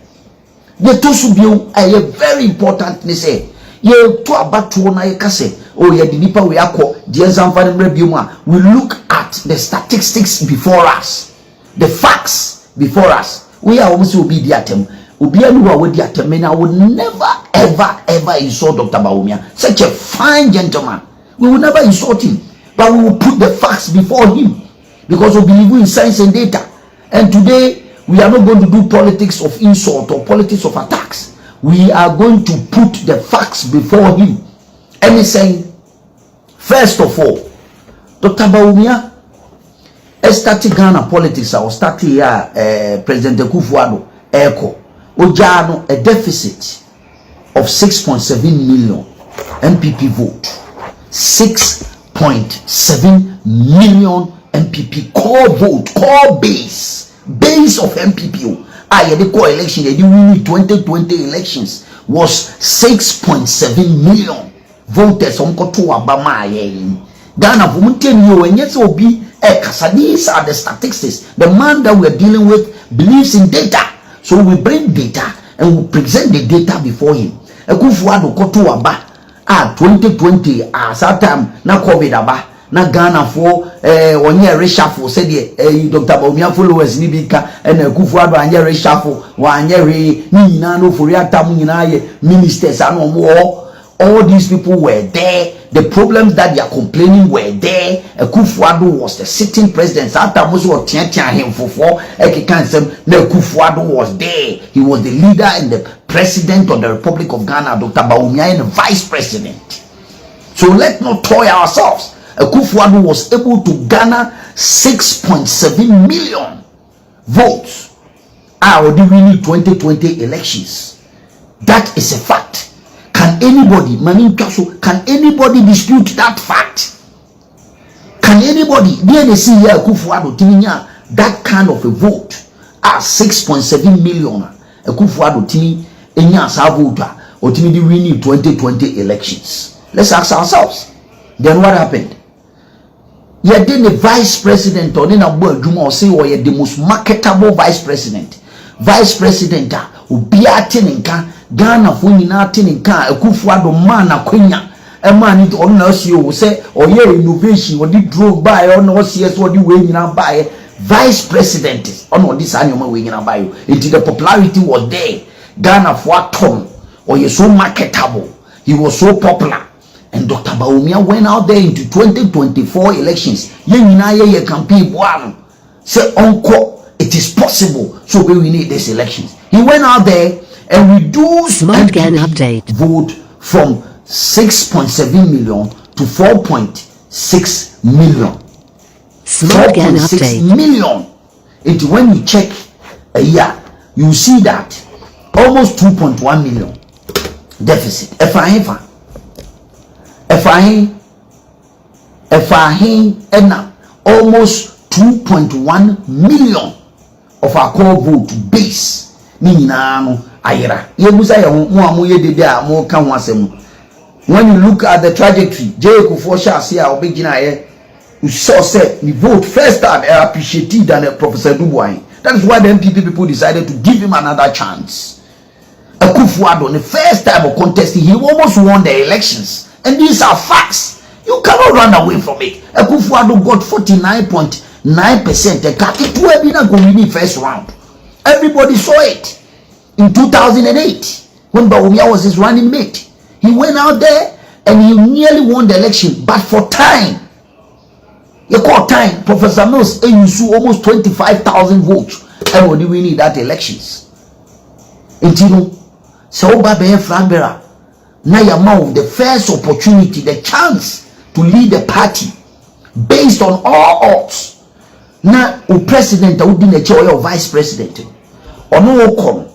S1: The Tosubio are very important. They say, ye to about to na kase. Oh, ye the nipa we akọ. We look at the statistics before us, the facts before us. We are almost obedient. Obianu we diatem. I would never, ever insult Dr. Bawumia. Such a fine gentleman. We will never insult him, but we will put the facts before him. because we believe in science and data. And today we are not going to do politics of insult or politics of attacks. We are going to put the facts before him. And he's saying, first of all, Dr. Bawumia started Ghana politics. I was starting here, President Akufo-Addo, Eko, Ojano, a deficit of 6.7 million MPP vote. 6.7 million MPP core vote, core base of MPP. The core election, the 2020 elections was 6.7 million voters. Ghana, these are the statistics. The man that we are dealing with believes in data. So we bring data and we present the data before him. Akufo-Addo koto aba 2020 that time na COVID aba na Ghana for onye reshuffle said Dr. Bawumia followers ni bika and Akufo-Addo anye reshuffle wa anye re ni nyina no for atam nyina ye ministers and all these people were there. The problems that they are complaining were there. Akufo-Addo was the sitting president. Akufo-Addo was there. He was the leader and the president of the Republic of Ghana, Dr. Bawumia, and the vice president. So let's not toy ourselves. Akufo-Addo was able to garner 6.7 million votes out of the 2020 elections. That is a fact. Can anybody dispute that fact? Can anybody Akufo-Addo that kind of a vote at 6.7 million? Akufo-Addo tini enya sa vote or tini di win 2020 elections. Let's ask ourselves. Then what happened? Yeah, then the vice president or then a word or say or the most marketable vice president. Vice president Ghana for nyina teninka Akufo-Addo man akwanya e man it on na see say or ye innovation or the drug buy or no CS or the way nyina buy vice president on this anyoma we nyina buy until the popularity was there. Ghana for atom or ye so marketable, he was so popular. And Dr. Bawumia went out there into 2024 elections. Ye nyina ye campaign one say uncle it is possible, so we need these elections. He went out there and reduce
S2: update
S1: vote from 6.7 million to 4.6 million. 4.6 million. And when you check a year, you see that almost 2.1 million deficit. Almost 2.1 million of our core vote base. Ayira yebusa ye ho amu ye dede a mo ka ho asem. When you look at the trajectory J.K.4 Shase a obegina ye you saw say the vote first time appreciated than Professor Dubois. That is why the MPP people decided to give him another chance. Akufo-Addo the first time of contesting he almost won the elections, and these are facts. You cannot run away from it. Akufo-Addo got 49.9%. The Katitu Ebina go win the first round. Everybody saw it. In 2008, when Bawumia was his running mate, he went out there and he nearly won the election, but for time, you call time, Professor Mills Owusu almost 25,000 votes, and what do we need that elections? And you know, so Babe Franbera, now you have the first opportunity, the chance to lead the party based on all odds. Now, the president, who didn't chair or vice president, or no come.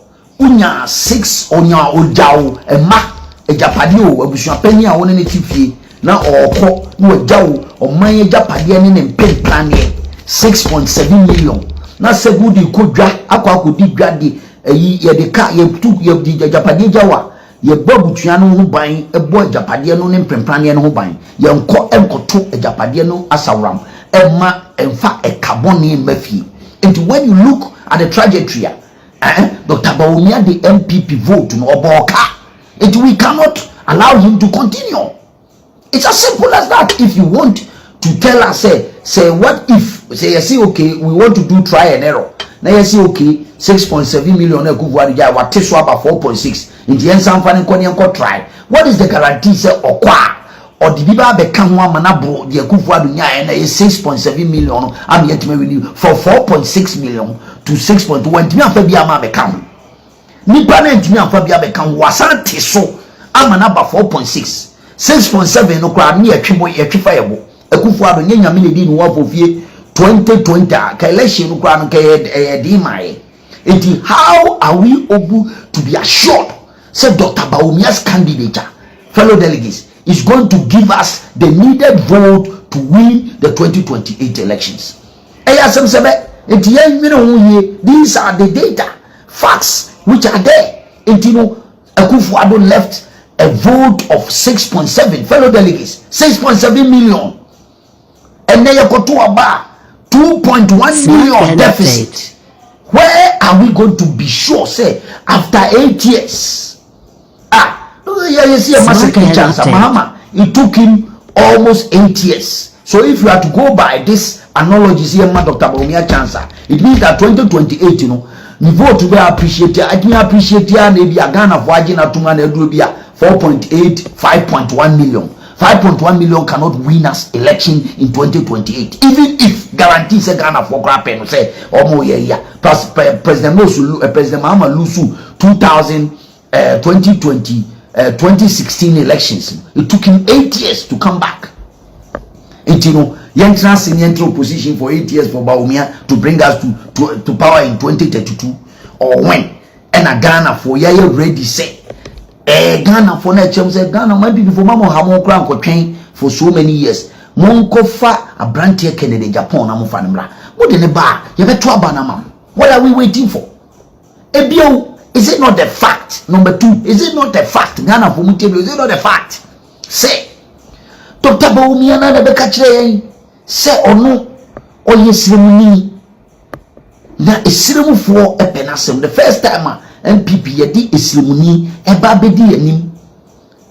S1: Unya 6 onya ojao ema ejapade o abusuapani a woni ne tifie na okọ na ojao oman ejapade ne ne mpemplan 6.7 million na segudi kodwa akodi dwade ye de ka ye tu ye di ejapade jawa ye bobutua no ho ban ebo ejapade no ne mpemplan ne ho ban ye enkoto ejapade no asawram ema emfa ekaboni mafie. And when you look at the trajectory Dr. Bawumia the MPP vote no oboka, and we cannot allow him to continue. It's as simple as that. If you want to tell us say what if say you say okay we want to do try and error, now you say okay 6.7 million Akufo-Addo what take so about 4.6 in the end some funny try. What is the guarantee say okwa or the biba be kan ho amana bro the Akufo-Addo nya na 6.7 million am yet me renew for 4.6 million to 6.1 ntimi afa bia ma be kan nipa na ntimi afa bia be kan wasan te so amana ba 4.6 6.7 no kra na yatwebo yatwefa yebo Akufo-Addo nya nyame le di no wa fofie 2020 ka election no kra no ka di mai enti how are we able to be assured say Dr. Bawumia's candidature fellow delegates is going to give us the needed vote to win the 2028 elections. These are the data, facts which are there. Akufo-Addo left a vote of 6.7 fellow delegates, 6.7 million. And then you got to about 2.1 million deficit. Where are we going to be sure, say, after 8 years? You see a massacre chance. Mahama, it took him almost 8 years. So if you are to go by this analogy, see Dr. Bawumia chance, it means that 2028, the vote to be appreciated. I can appreciate maybe a Ghana for Agina Tunga 4.8, 5.1 million. 5.1 million cannot win us election in 2028. Even if guarantees a Ghana for Grapen say, oh yeah. President Mahama Owusu 2016 elections. It took him 8 years to come back. And Yentra senior position for 8 years for Bawumia to bring us to power in 2032 or when. And a Ghana for Yaya ready say. Ghana for nature say Ghana might be for Mama Hamon Crown train for so many years. Monko fa a brand here Kennedy Agyapong na mufanimra. What in the bar? You better banana. What are we waiting for? Ebio. Is it not the fact? Number 2, is it not the fact? Ghana for Mutebe, is it not the fact? Say, Dr. Bawumia na the Bekachre, say or no, or yes, ceremony. Now is ceremony for a penasem. The first time MPP yadi is ceremony, a babedi nim,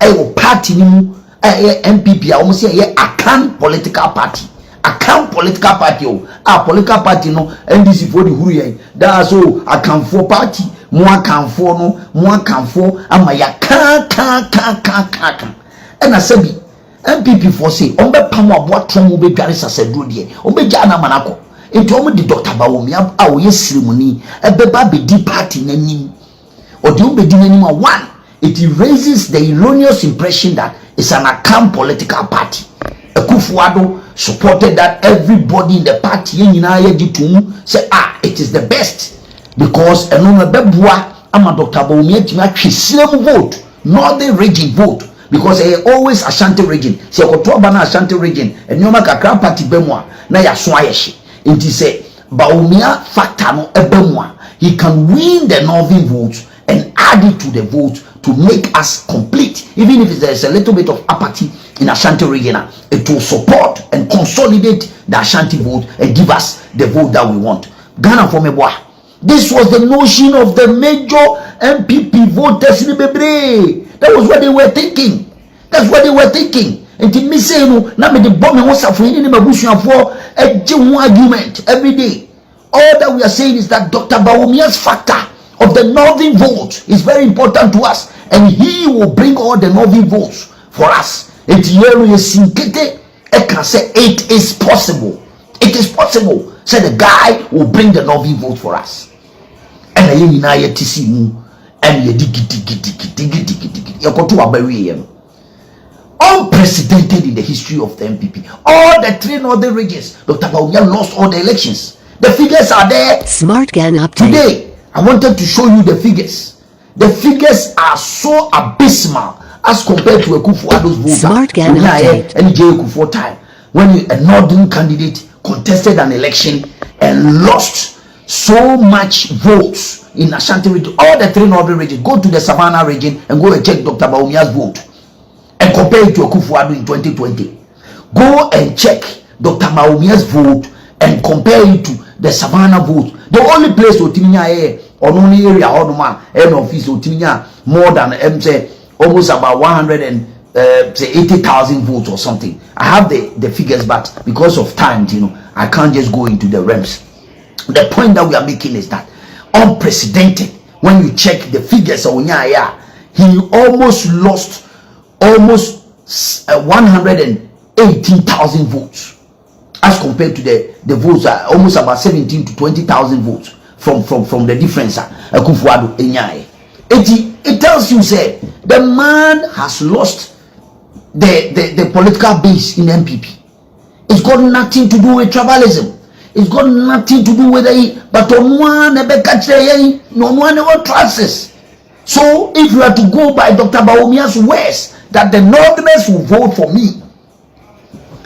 S1: a party nim, MPP, I almost say a can political party. A can political party, a political party no, NDC for the Hurry. That's all a can for party. Moi kanfo no moi kanfo ama ya kan and asabi MPP for say on be pam aboatom be dware sasaduro de on be ja na manako enti o di Dr. Bawumia a wo ceremony e be ba be di party nanim o de o be di nanim a one it raises the erroneous impression that it's an account political party. Akufo-Addo supported that everybody in the party nyina ye di tum say it is the best. Because Dr. Bawumia Slim vote, not the region vote. Because always Ashanti region. Se Kotoba Ashanti region, and Yoma Kakra party Bemwa, na ya swayeshi. It is a Bawumia factor no Ebemwa. He can win the northern votes and add it to the vote to make us complete. Even if there is a little bit of apathy in Ashanti region, it will support and consolidate the Ashanti vote and give us the vote that we want. Ghana for Meboa. This was the notion of the major MPP voters in Bebre. That was what they were thinking. That's what they were thinking. And to me say, no, now me the bomb was suffering in Mabushia for a argument every day. All that we are saying is that Dr. Bawumia's factor of the northern vote is very important to us, and he will bring all the northern votes for us. And here we sinkete, I can say it is possible. It is possible. Say the guy will bring the northern vote for us. And I yet to see mu and ye diggy unprecedented in the history of the MPP. All the 3 northern regions, Dr. Bawumia lost all the elections. The figures are there.
S2: Smart Gan update.
S1: Today, I wanted to show you the figures. The figures are so abysmal as compared to Akufo-Addo's vote.
S2: Smart Gan update.
S1: And Akufo time when a northern candidate contested an election and lost so much votes in Ashanti region, all the 3 northern regions. Go to the Savannah region and go and check Dr. Bawumia's vote and compare it to Akufo-Addo in 2020. Go and check Dr. Bawumia's vote and compare it to the Savannah vote. The only place Otiminya or only area Honoma end office Otiminya more than say almost about 180,000 votes or something. I have the figures, but because of time, I can't just go into the realms. The point that we are making is that unprecedented. When you check the figures of Onyaya, he almost lost almost 118,000 votes, as compared to the votes are almost about 17 to 20,000 votes from the difference. It tells you, say, the man has lost the political base in MPP. It's got nothing to do with tribalism. It's got nothing to do with but on one no one ever trusts. So if you are to go by Dr. Bawumia's words that the Northerners will vote for me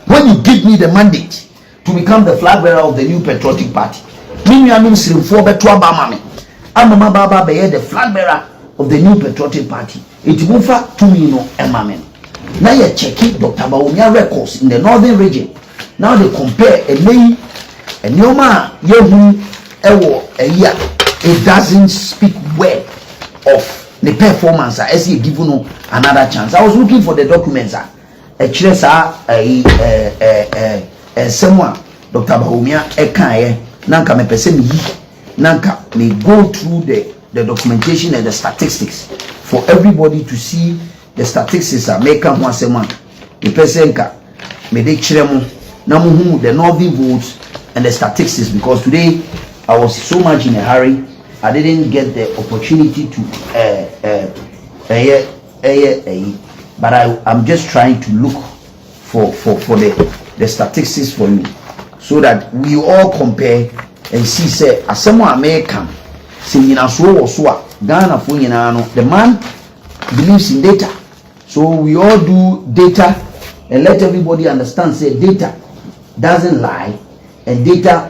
S1: when you give me the mandate to become the flag bearer of the new patriotic party, I'm the flag bearer of the new patriotic party. It will for to me no emamen. Now you check it, Dr. Bawumia records in the northern region. Now they compare a lay a Nyoma Yehu Ewo a year. It doesn't speak well of the performance as he given another chance. I was looking for the documents. Someone Dr. Bawumia Ekaye Nanka me pese mi Nanka me go through the documentation and the statistics for everybody to see the statistics are make one sema me pese nka me de kiremo na muhu the northern votes and the statistics, because today I was so much in a hurry I didn't get the opportunity to but I'm just trying to look for the statistics for you so that we all compare and see say as someone American say yina so Ghana for yina no, the man believes in data, so we all do data and let everybody understand say data doesn't lie and data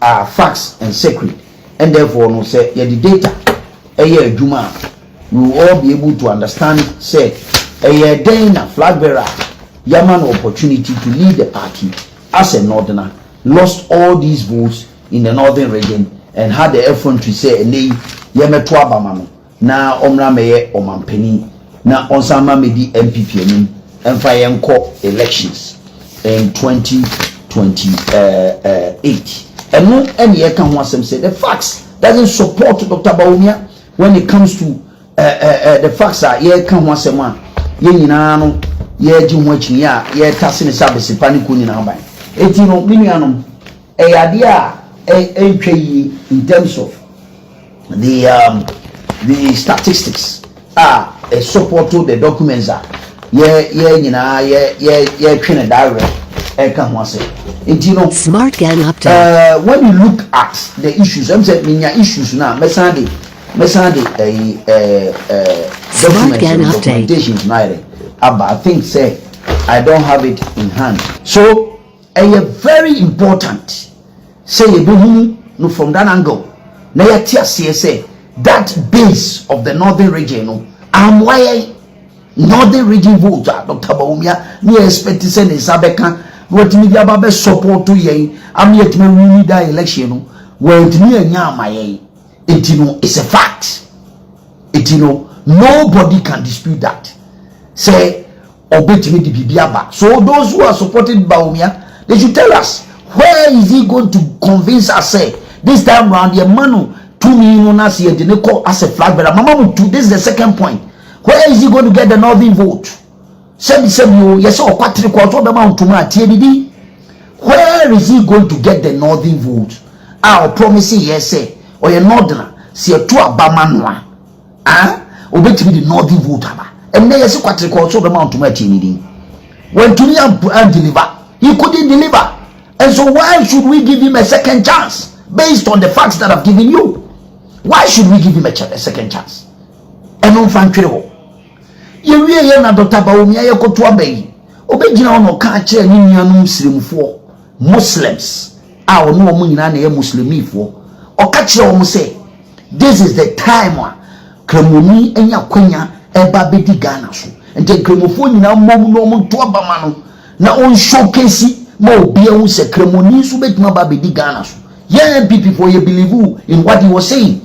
S1: are facts and sacred, and therefore no say yeah the data juma we will all be able to understand say then a flag bearer yaman opportunity to lead the party as a northerner lost all these votes in the northern region and had the effort to say nay yemeto abamano na omra meye omampani na onsama medi MPP anim emfa yenko elections in 2028 and no any can want some say the facts doesn't support Dr. Bawumia when it comes to the facts are ye can want someone ye nyina no ye ji ho akini ya ye tase ne sabese panico nyina ban etino minuanom ade a entwe in terms of the statistics support to the documents are ye nyina ye twene direct can want say etino
S2: smart gan update.
S1: When you look at the issues I'm saying minya issues now mesande documentation tonight I think say I don't have it in hand, so very important say you no from that angle na ya say that base of the northern region no am why northern region vote Dr. Bawumia me expect say ne sabeka what media ba support to yen am yet me win that election no when me anya amaye etino is a fact. Etino nobody can dispute that. Say obetimi di bibiaba. So those who are supported Bawumia, they should tell us where is he going to convince us say this time round your manu to me no na see the call as a flag bearer. Mama this is the second point. Where is he going to get the northern vote? Sebi yes or kwatri kwato be ma ntuma atiebidi. Where is he going to get the northern vote? Our promising yes say or your northerner see a two abamanwa obetimi the northern vote aba and then yes kwatri kwato be ma ntuma atiebidi. When to deliver he couldn't deliver, and so why should we give him a second chance based on the facts that I've given you? Why should we give him a second chance? And on fantreo you really na Dr. Bawumia yekoto abai obegina ono ka kire ni nuanum muslimfo Muslims a ono omo nyina na ye muslimifo o ka kire omo say this is the time kremoni enya kwanya eba bedi Ghana so ente kremofo nyina mom no omo to abama no na on showcase mo obi ehun se kremoni so betima ba bedi Ghana so yeah people you believe in what he was saying.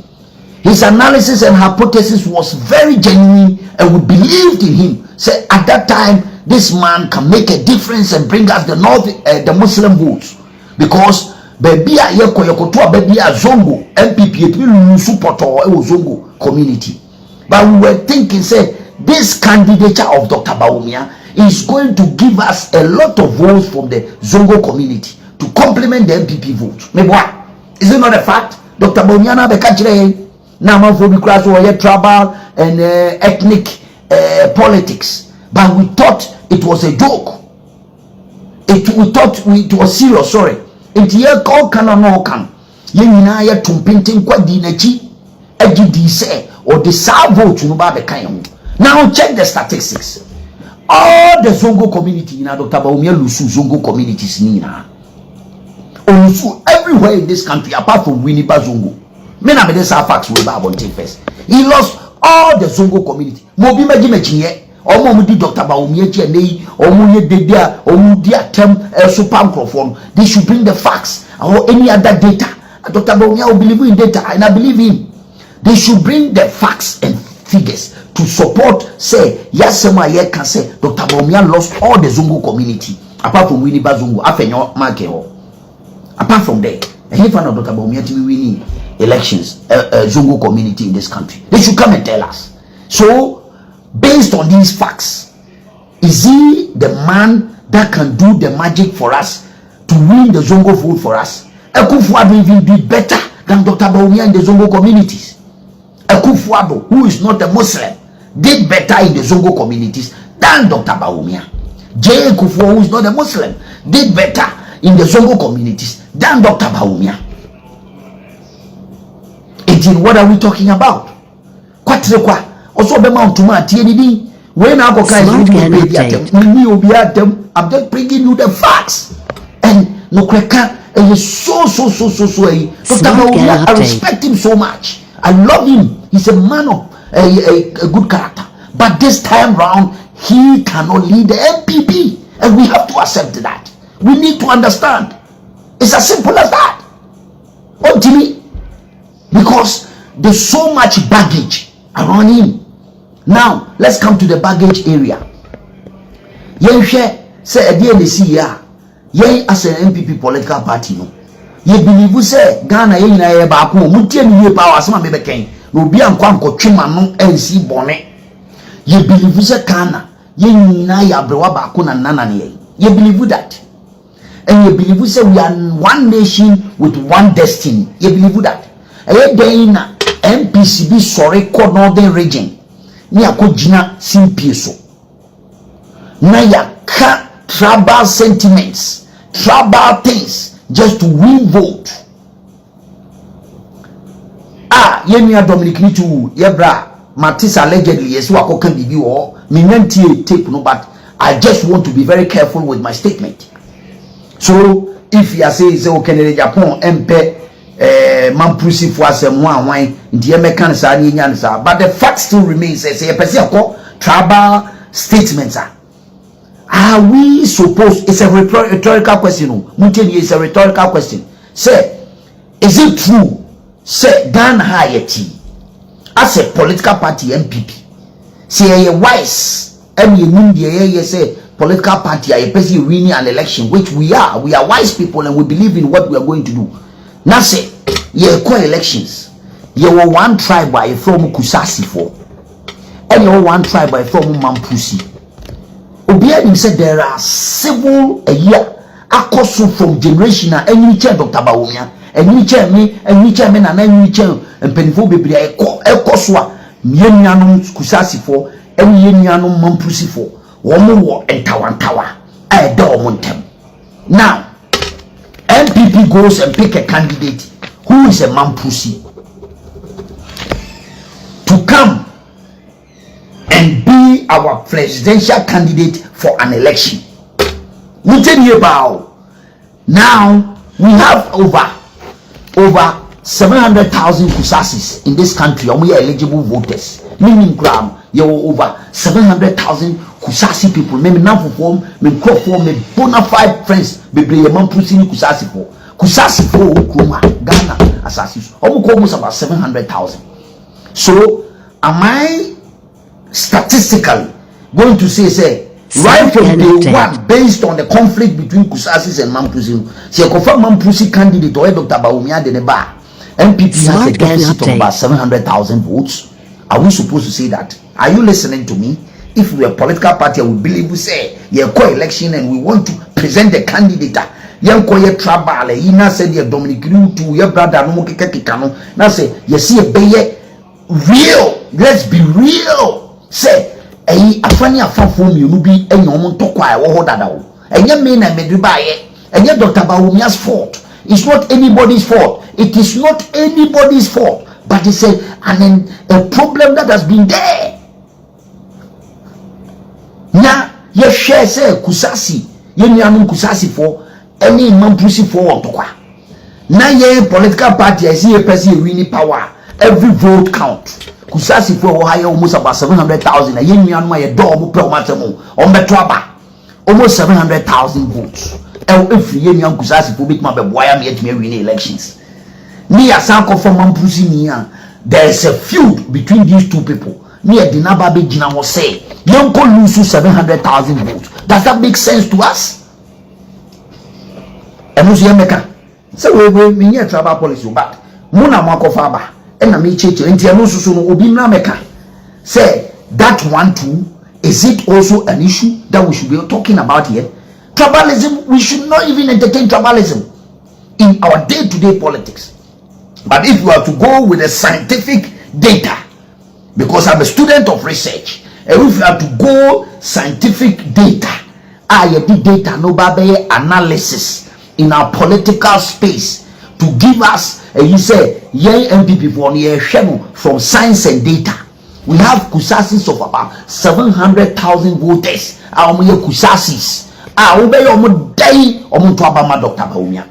S1: His analysis and hypothesis was very genuine, and we believed in him. Say at that time, this man can make a difference and bring us the Muslim votes, because baby yokotoa baby zongo MPP it will support our zongo community. But we were thinking, say this candidature of Dr. Bawumia is going to give us a lot of votes from the Zongo community to complement the MPP vote. Maybe what? Is it not a fact? Dr. Bawumia na beka kire na manfo bi kura so ye tribal and ethnic politics, but we thought it was a joke. We thought it was serious. Sorry. It ye call can or no can. Ye nyina ye tumpintin kwadi na chi agidi say or the sa vote no ba beka yen. Now check the statistics. All the Zongo community in Dr. Bawumia Lusu Zongo communities nina. Owusu everywhere in this country apart from Winneba Zongo. Men are the facts we ba take first. He lost all the Zongo community. Mobi meji mechinye. Omo mudi Dr. Bawumia chene omo ye dedia omo di atem super microphone. They should bring the facts or any other data. Dr. Bawumia will believe in data and I believe him. They should bring the facts and figures to support say yasema ye can say Dr. Bawumia lost all the Zongo community apart from Winneba Zongo afenyo marke ho. Apart from that, any fan of Dr. Bawumia to be winning elections, Zongo community in this country, they should come and tell us. So, based on these facts, is he the man that can do the magic for us to win the Zongo vote for us? Ekufuado even be better than Dr. Bawumia in the Zongo communities. Ekufuado, who is not a Muslim, did better in the Zongo communities than Dr. Bawumia. J. Ekufuado, who is not a Muslim, did better in the Zongo communities than Dr. Bawumia. What are we talking about? Kwatrekwa also be mount to my TND. When I go I'm just bringing you the facts. And no kweka is so. Dr. Bawumia, I respect him so much. I love him. He's a man of a good character. But this time round, he cannot lead the MPP. And we have to accept that. We need to understand. It's as simple as that. Ultimately, because there's so much baggage around him. Now, let's come to the baggage area. Yen say a DNC ya. Yen as an MPP political party no. Ye believe say Ghana yen na ye ba ko mutie ni ye power asema me beken. No bi ankwa nkotwema no ensi bone. Ye believe say Ghana yen na ya brewa ba ko na nana ne. Ye believe that. And you believe we say we are one nation with one destiny. You believe that? And then MPCB sorry called Northern Region. Ni akojina simpieso. Na ya ka tribal sentiments, tribal things just to win vote. Yemi Dominic Nitu yebra Matis allegedly yes wako can be or minanti tape no, but I just want to be very careful with my statement. So if you say okay Agyapong empe mampusi for asem wan ndi emekan sa ni nyan sa, but the fact still remains say a person called tribal statements are we supposed, it's a rhetorical question. Muteni is a rhetorical question. Say, is it true say Ghana Hayati as a political party MPP say a wise and you mean the say political party a person winning an election, which we are wise people and we believe in what we are going to do. Now say ye co-elections, you were one tribe by from Kusasi for and you one tribe by from Mampusi. Obianim said there are several a year akoso from generation and you chair Dr. Bawumia and you chair me and you chairman and you chair and penifo bebre ekoswa mienyanum Kusasi for and yenyanum Mampusi for womo and tawantawa I do montem. Now MPP goes and pick a candidate who is a Mampusi to come and be our presidential candidate for an election. Now we have over 700,000 Kusasis in this country, and we are eligible voters. Meaning, you are over 700,000 Kusasi people. Maybe now for form, maybe crop form, maybe bona fide friends. Maybe a man pushing Kusasi for Ghana assassins. Almost about 700,000. So, am I statistically going to say right from day one, based on the conflict between Kusasis and Mampusi, say confirm Mampusi candidate or Dr. Bawumia de Neba, MPP has a deficit of about 700,000 votes? Are we supposed to say that? Are you listening to me? if we're a political party, we believe we say yeah co-election and we want to present the candidate. Young koye trabale, ina said your Dominic to your brother no kekano. Now say you see a bay real. Let's be real. Say afani afafo mi no bi enyom to kwa wo ho dada wo. Enye me na medubaye. Enye Dr. Bawumia's fault. It's not anybody's fault. It is not anybody's fault. But it's a problem that has been there. Now, you share say kusasi, you know kusasi for any mampusi for otokwa. Now, ye political party, I see a person winning power. Every vote count. Kusasi for higher almost about 700,000. A yen yan my door per matamo on Betraba. Almost 700,000 votes. If yen yan kusasi for big mabbe why am yet me winning elections. Me as uncle for mampusi niya. There is a feud between these two people. Me a Dinababe Jina was say, young go lose 700,000 votes. Does that make sense to us? And who's your maker? So we near travel policy back. Muna Mako Faba, and a me church, and Tianusu Obina Meka. Say that one too, is it also an issue that we should be talking about here? Tribalism, we should not even entertain tribalism in our day-to-day politics. But if you are to go with the scientific data, because I'm a student of research, and if you are to go scientific data, the data no babe analysis in our political space to give us, you say, young MPP from science and data. We have kusasis of about 700,000 voters. Kusasis. Dr. Bawumia.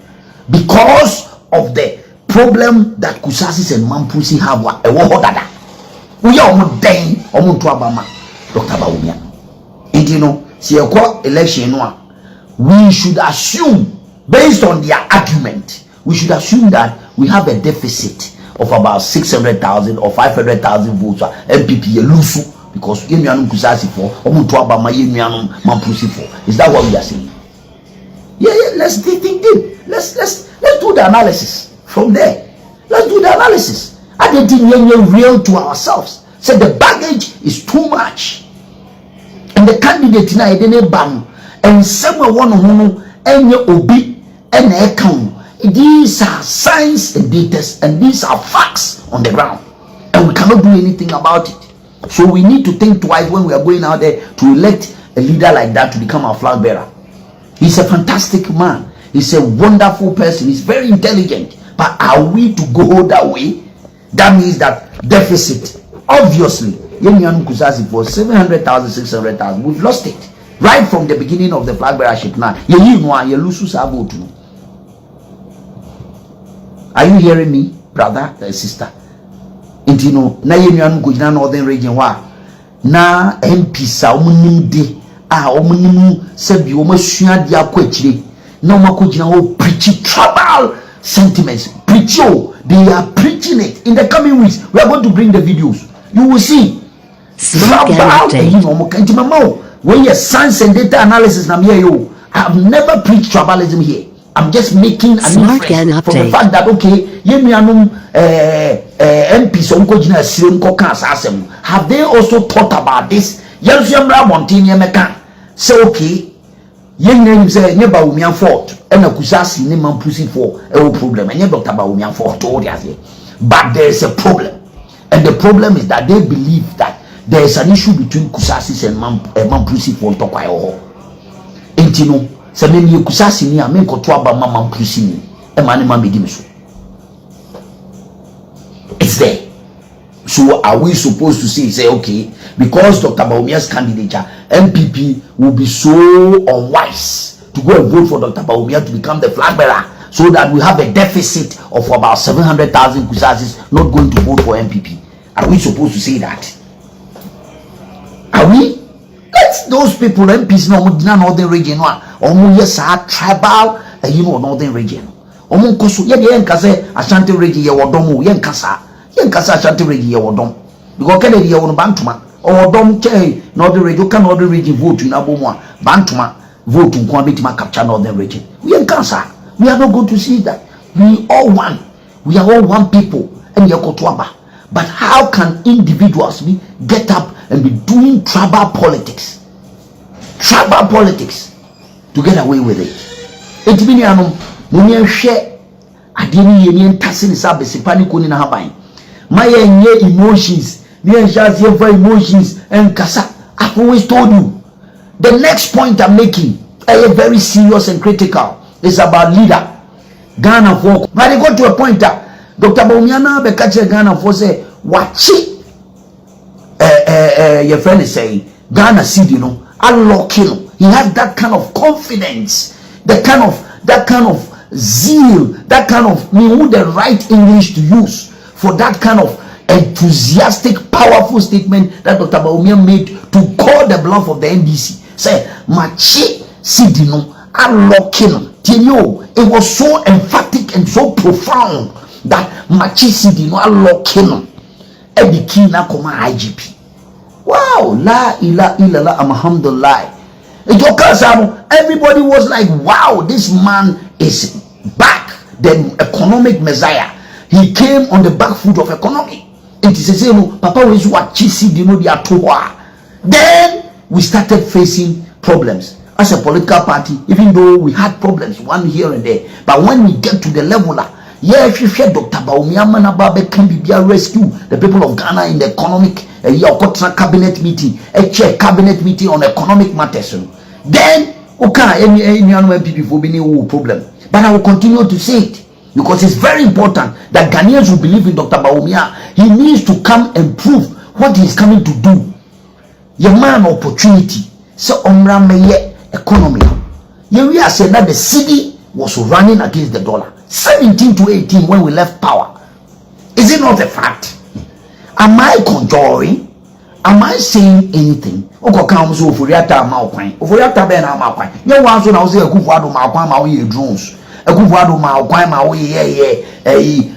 S1: Because of the problem that kusasis and mampusi have we are almost dying Dr. Bawumia. And you know, see a election we should assume, based on their argument, we should assume that we have a deficit of about 600,000 or 500,000 votes MPP Owusu, because kusasi for mampusi for. Is that what we are saying? Yeah, let's think deep. Let's do the analysis. From there, let's do the analysis. I didn't think we're real to ourselves. So the baggage is too much. And the candidate now didn't ban. And someone who and your obi and account. These are science and data, and these are facts on the ground. And we cannot do anything about it. So we need to think twice when we are going out there to elect a leader like that to become our flag bearer. He's a fantastic man. He's a wonderful person. He's very intelligent. But are we to go that way? That means that deficit, obviously, for 700,000, 600,000, we've lost it right from the beginning of the flag bearership. Now, are you hearing me, brother and sister? And you know, now you know, northern region, na MP sa omunimde omunimu sebi omasua dia kwachire na omakojina o preach tribal sentiments. They are preaching it. In the coming weeks, we are going to bring the videos. You will see. When your science and data analysis, I have never preached tribalism here. I'm just making an inference from the fact that have they also thought about this? Say okay. Yen say nye Bawumia fault and a kusasi ne mampusi for a problem and Dr. Bawumia fault all that. But there is a problem, and the problem is that they believe that there is an issue between kusasis and mampusi for tokwayo. Entino se me kusasi ni amen koto aba mampusi ni e mane ma medi so. It's there. So are we supposed to say okay, because Dr. Bawumia's candidature, MPP will be so unwise to go and vote for Dr. Bawumia to become the flag bearer, so that we have a deficit of about 700,000 kusasis not going to vote for MPP? Are we supposed to say that? Are we? Let those people, MPs, no northern region, or yes, tribal, northern region. Omunkoso ye de nkase Ashanti region ye wodom ye nkasa Ashanti region ye wodom because kene ye won bantuma wodom che northern region can northern region vote na bomu a bantuma vote nko abetima capture northern region we nkasa. We are not going to see that. We all one. We are all one people and ye kotoaba. But how can individuals get up and be doing tribal politics to get away with it. It means when share adini ye ni ntase ni sa besipa ni koni na haban my emotions near just for emotions and kasa. I've always told you the next point I'm making is very serious and critical. It's about leader Ghana for but they got to a point that Dr. Bawumia na be catch Ghana for say wachi your friend is saying Ghana seed, you know, unlocking. He has that kind of confidence, that kind of zeal, that kind of the right English to use for that kind of enthusiastic, powerful statement that Dr. Bawumia made to call the bluff of the NDC. Say, Machi Sidino, unlocking. It was so emphatic and so profound that Machi Sidino, unlocking. Eddie Kina Koma IGP. Wow, la ilaha illallah, alhamdulillah. Everybody was like, wow, this man is back, the economic messiah. He came on the back foot of economy. It is a Papa was what chisi dino dia towa. Then we started facing problems as a political party, even though we had problems one here and there. But when we get to the level if you share Dr. Bawumia Manababe can be rescue the people of Ghana in the economic cabinet meeting, a chair cabinet meeting on economic matters. Then okay, any people for being problem. But I will continue to say it because it's very important that Ghanaians will believe in Dr. Bawumia. He needs to come and prove what he is coming to do. Your man opportunity. So meye economy. We are saying that the city was running against the dollar. 17 to 18 when we left power. Is it not a fact? Am I conjuring? Am I saying anything? Oko kam so ofuriata ma okwan. Ofuriata be na ma okwan. Ye wan so na wo say akufuado ma okwan ma wo ye drones. Akufuado ma okwan ma wo ye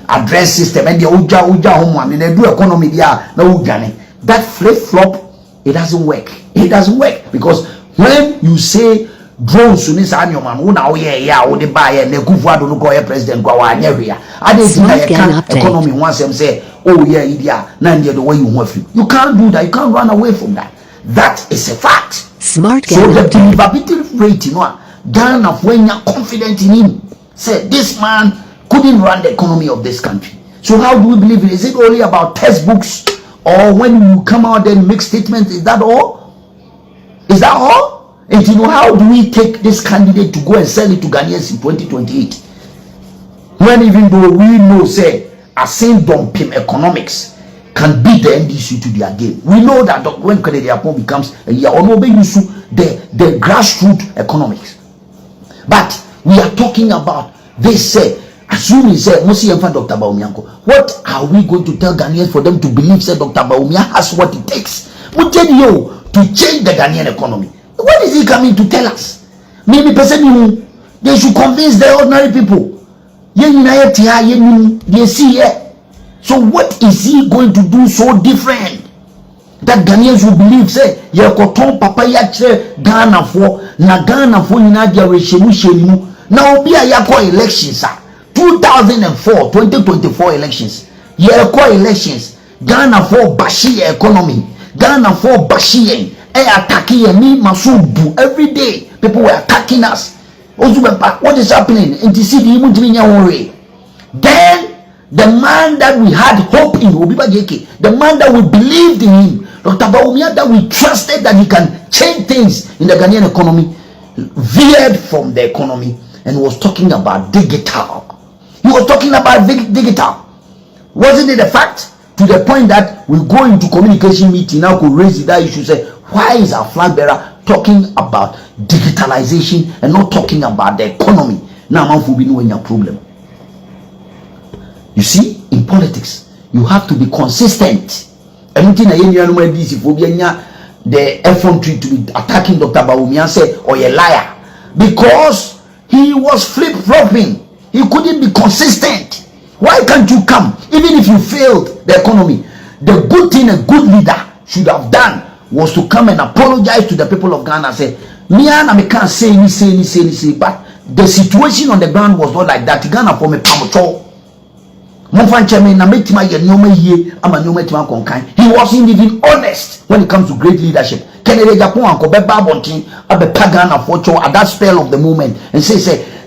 S1: address system and the uja home one na do economy dia na wo dwane. That flip flop, it doesn't work. It doesn't work because when you say drones ni sa anyoma no na wo ye wo de ba ye na akufuado no go ye president go wa anya hwea. Ade ti na ye kan economy ho asem say oh yeah, idia na the way you want to. You can't do that. You can't run away from that. That is a fact.
S2: Smart
S1: so the deliverability rate, you know, Ghana when you're confident in him, said this man couldn't run the economy of this country. So how do we believe it? Is it only about textbooks, or when you come out and make statements? Is that all? Is that all? And you know, how do we take this candidate to go and sell it to Ghanaians in 2028? When even though we know, say, a same dumping economics can beat the NDC to their game. We know that when Agyapong becomes a year or no, the grassroots economics. But we are talking about this. Assuming Dr. Bawumia, what are we going to tell Ghanaians for them to believe? Say Dr. Bawumia has what it takes. We tell you to change the Ghanaian economy. What is he coming to tell us? Maybe person they should convince the ordinary people. So what is he going to do so different that Ghanaians will believe? Say yekoton papa yache Ghana for na Ghana for inadia reshemu na obi ayako elections 2024 elections yeko elections Ghana for bashi economy, Ghana for bashi attacking me masubu every day. People were attacking us. What is happening in the city? Then the man that we had hope in, the man that we believed in him, Dr. Bawumia, that we trusted that he can change things in the Ghanaian economy, veered from the economy and was talking about digital. He was talking about digital. Wasn't it a fact? To the point that we go into communication meeting now could raise that issue, say, why is our flag bearer talking about digitalization and not talking about the economy? Now man will be knowing your problem. You see, in politics you have to be consistent. Anything the effrontery to be attacking Dr. Bawumia say or a liar because he was flip-flopping. He couldn't be consistent. Why can't you come? Even if you failed the economy, the good thing a good leader should have done was to come and apologize to the people of Ghana and say, I can't say any, but the situation on the ground was not like that. Ghana for me pamocho. Monfan chairman na metima ye nyoma yie ama nyoma tima konkan. He wasn't even honest when it comes to great leadership. Kennedy Agyapong anko be babontin abe pagana for cho at that spell of the moment and say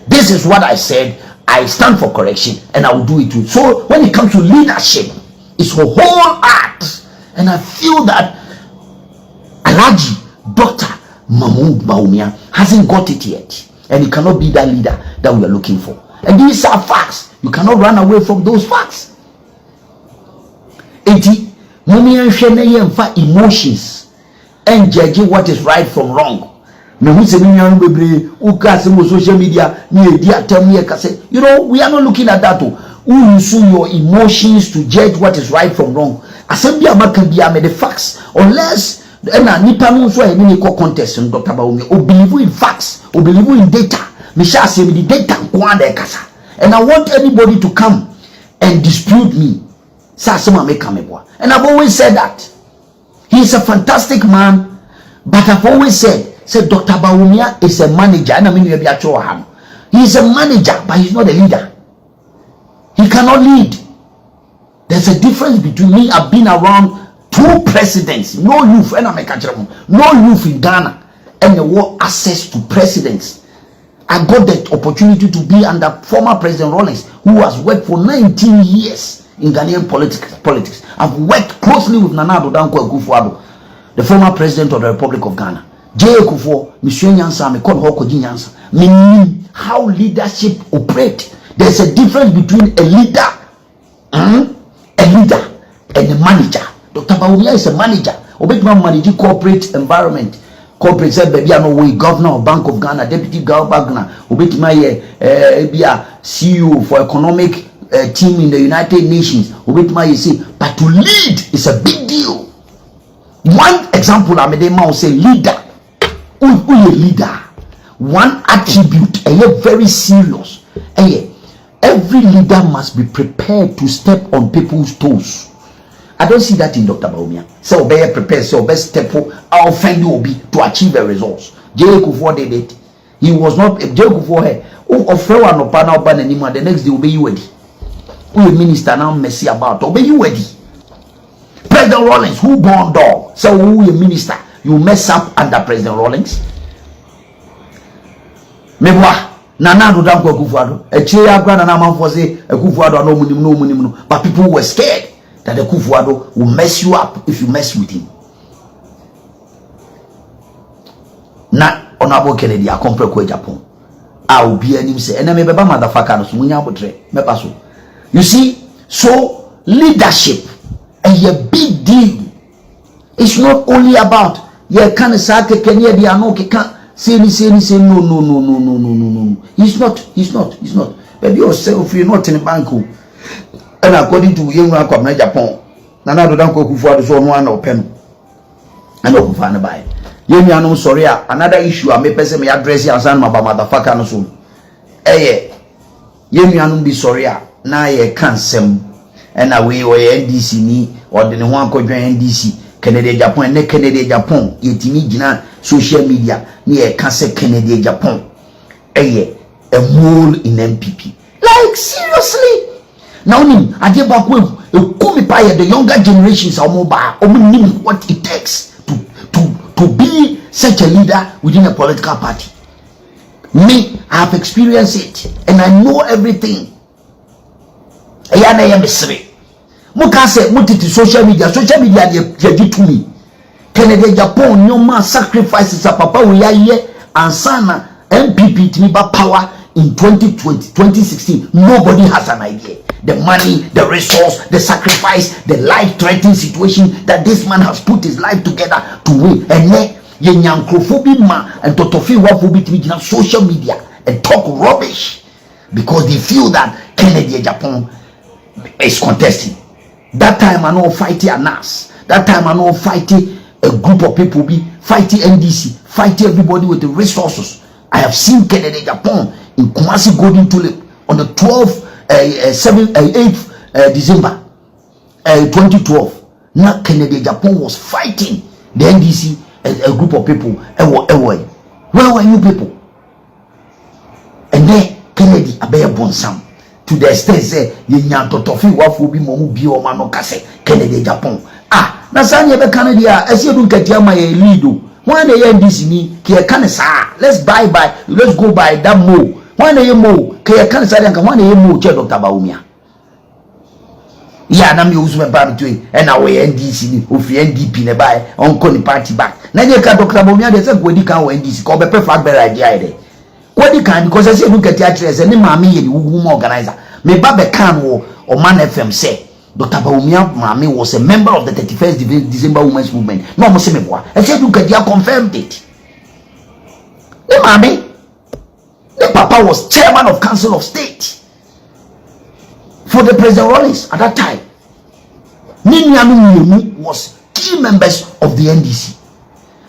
S1: this is what I said. I stand for correction and I will do it too. So when it comes to leadership, it's a whole art, and I feel that Alhaji Dr. Mahmoud Bawumia hasn't got it yet, and he cannot be that leader that we are looking for. And these are facts. You cannot run away from those facts. Eti mumia nhwe yemfa emotions and judge what is right from wrong. Me hu se minyan bebre uka se mo social media ni edi atam ye ka say, you know, we are not looking at that. Who use your emotions to judge what is right from wrong. Assembly amaka bia me the facts, unless na nipa no so e ni contest in Dr. Bawumia o believe in facts, o believe in data. Me sha say me the data kwa de kasa. And I want anybody to come and dispute me. And I've always said that he's a fantastic man, but I've always said Dr. Bawumia is a manager. And I mean, he's a manager, but he's not a leader. He cannot lead. There's a difference between me. I've been around 2 presidents, no youth, no youth in Ghana, and the war access to presidents. I got the opportunity to be under former President Rawlings, who has worked for 19 years in Ghanaian politics. I've worked closely with Nana Addo Dankwa Akufo-Addo, the former president of the Republic of Ghana. J. Akufo, Monsieur Nyansa, me call Hokoji Nyansa. Meaning how leadership operates. There's a difference between a leader and a manager. Dr. Bawumia is a manager. Obetuma manage corporate environment. Corporate said baby I know way governor of Bank of Ghana, deputy governor of Ghana, Obetuma be a CEO for economic team in the United Nations. Obetuma say, but to lead is a big deal. One example I made ma say leader. Who a leader? One attribute, very serious. Every leader must be prepared to step on people's toes. I don't see that in Dr. Bawumia. So obey prepare, so best step I'll offend you be to achieve the results. J. Akufo did it. He was not J. Akufo who offer one of panel ban anymore. The next day obey you ready. Who a minister now messy about obey you ready. President Rawlings, who born dog? So who a minister? You mess up under President Rawlings. Mewa Nana Addo Dankwa Akufo-Addo. Echiya grana na man for say Akufo-Addo no munim. But people were scared that the Akufo-Addo will mess you up if you mess with him. Na Honorable Kennedy akompre ko Agyapong. I will be him say enemy beba motherfucker no so munya botre mepa so. You see, so leadership is a big deal. It's not only about you can say Kenya they are no can say no. He's not. Baby yourself you're not in the bank. And according to young Japan, Nana Addo Dankwa Akufo-Addo so one open and open fan by. Young no sorry another issue I may person me address ya san maba motherfucker no so. Young no be sorry na ye cancel and away or NDC ni or the one ko join NDC Kennedy Agyapong ne Kennedy Agyapong yetimi gina social media ni ye cancel Kennedy Agyapong a mole in MPP. Like seriously. Now Agyapong the younger generations are mobile what it takes to be such a leader within a political party. Me, I have experienced it and I know everything. Muka say mutiti social media they to me. Kennedy Agyapong nyoma sacrifices a papa we are and sana MPP to power in 2016. Nobody has an idea. The money, the resource, the sacrifice, the life-threatening situation that this man has put his life together to win. And then yenyankrophobia man and totofi wafobi to social media and talk rubbish because they feel that Kennedy Agyapong is contesting. That time I know fighting a NAS. That time I know fighting a group of people be fighting NDC, fighting everybody with the resources. I have seen Kennedy Agyapong in Kumasi Golden Tulip on the 8th December 2012. Now Kennedy Agyapong was fighting the NDC, a group of people. Where were you people? And then Kennedy Abeya Bonsam to the extent say ye nya totofi wafo bi mo mu bi o ma no kase Kennedy Agyapong na san ye be kan dia ese du nkatia ma ye lead o wan na ye ndisi ni ke kan sa let's go by that mo wan na ye mo ke kan sa dia kan wan na ye mo che Dr. Bawumia ya na me Owusu Bempah betwe na we NDC ni ofi NDP ne bai onko ni party back na ye ka Dr. Bawumia de se kwedi kan we NDC ko be pe flag bearer idea ide kwedi kan because ese du nkatia kire se ni maami ye ni wugu organizer me ba be kan wo Oman FM say Dr. Bawumia Mami was a member of the 31st December Women's Movement. No, I said you confirmed it. The Mami, the Papa was chairman of Council of State for the President Rollins at that time. Ninyanu was key members of the NDC.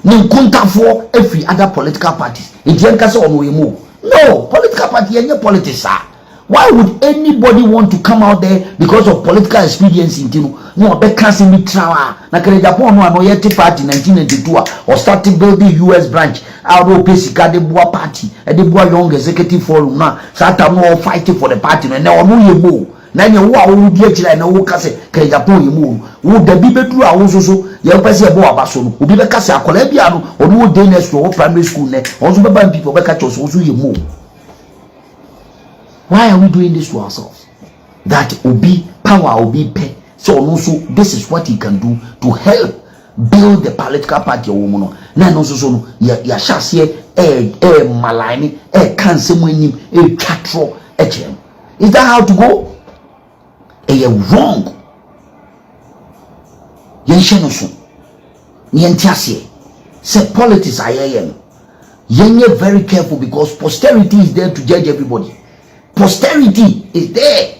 S1: Ninkunta for every other political parties. No, political party and your politics are. Why would anybody want to come out there because of political experience in Tino? No, be canceling me trawa. Na Agyapong no yet party 1992 or started building US branch. Out of Pesika de Boa party, and the Boa Young Executive Forum now. Sata no fighting for the party, and now no you na you will get like no case Agyapong you move. Would the Bible do Owusu? You pass a boa basso, who be the Casa Colebiano, or no Danish to primary school, also by people back at us also you move. Why are we doing this to ourselves? That Obi power, Obi pay. So also this is what he can do to help build the political party of woman. Na no so ya shase malani cancer him chatro chem. Is that how to go? You wrong. Yen shenoso. Yen tiasie. Say politics I am. Yen very careful because posterity is there to judge everybody. Posterity is there.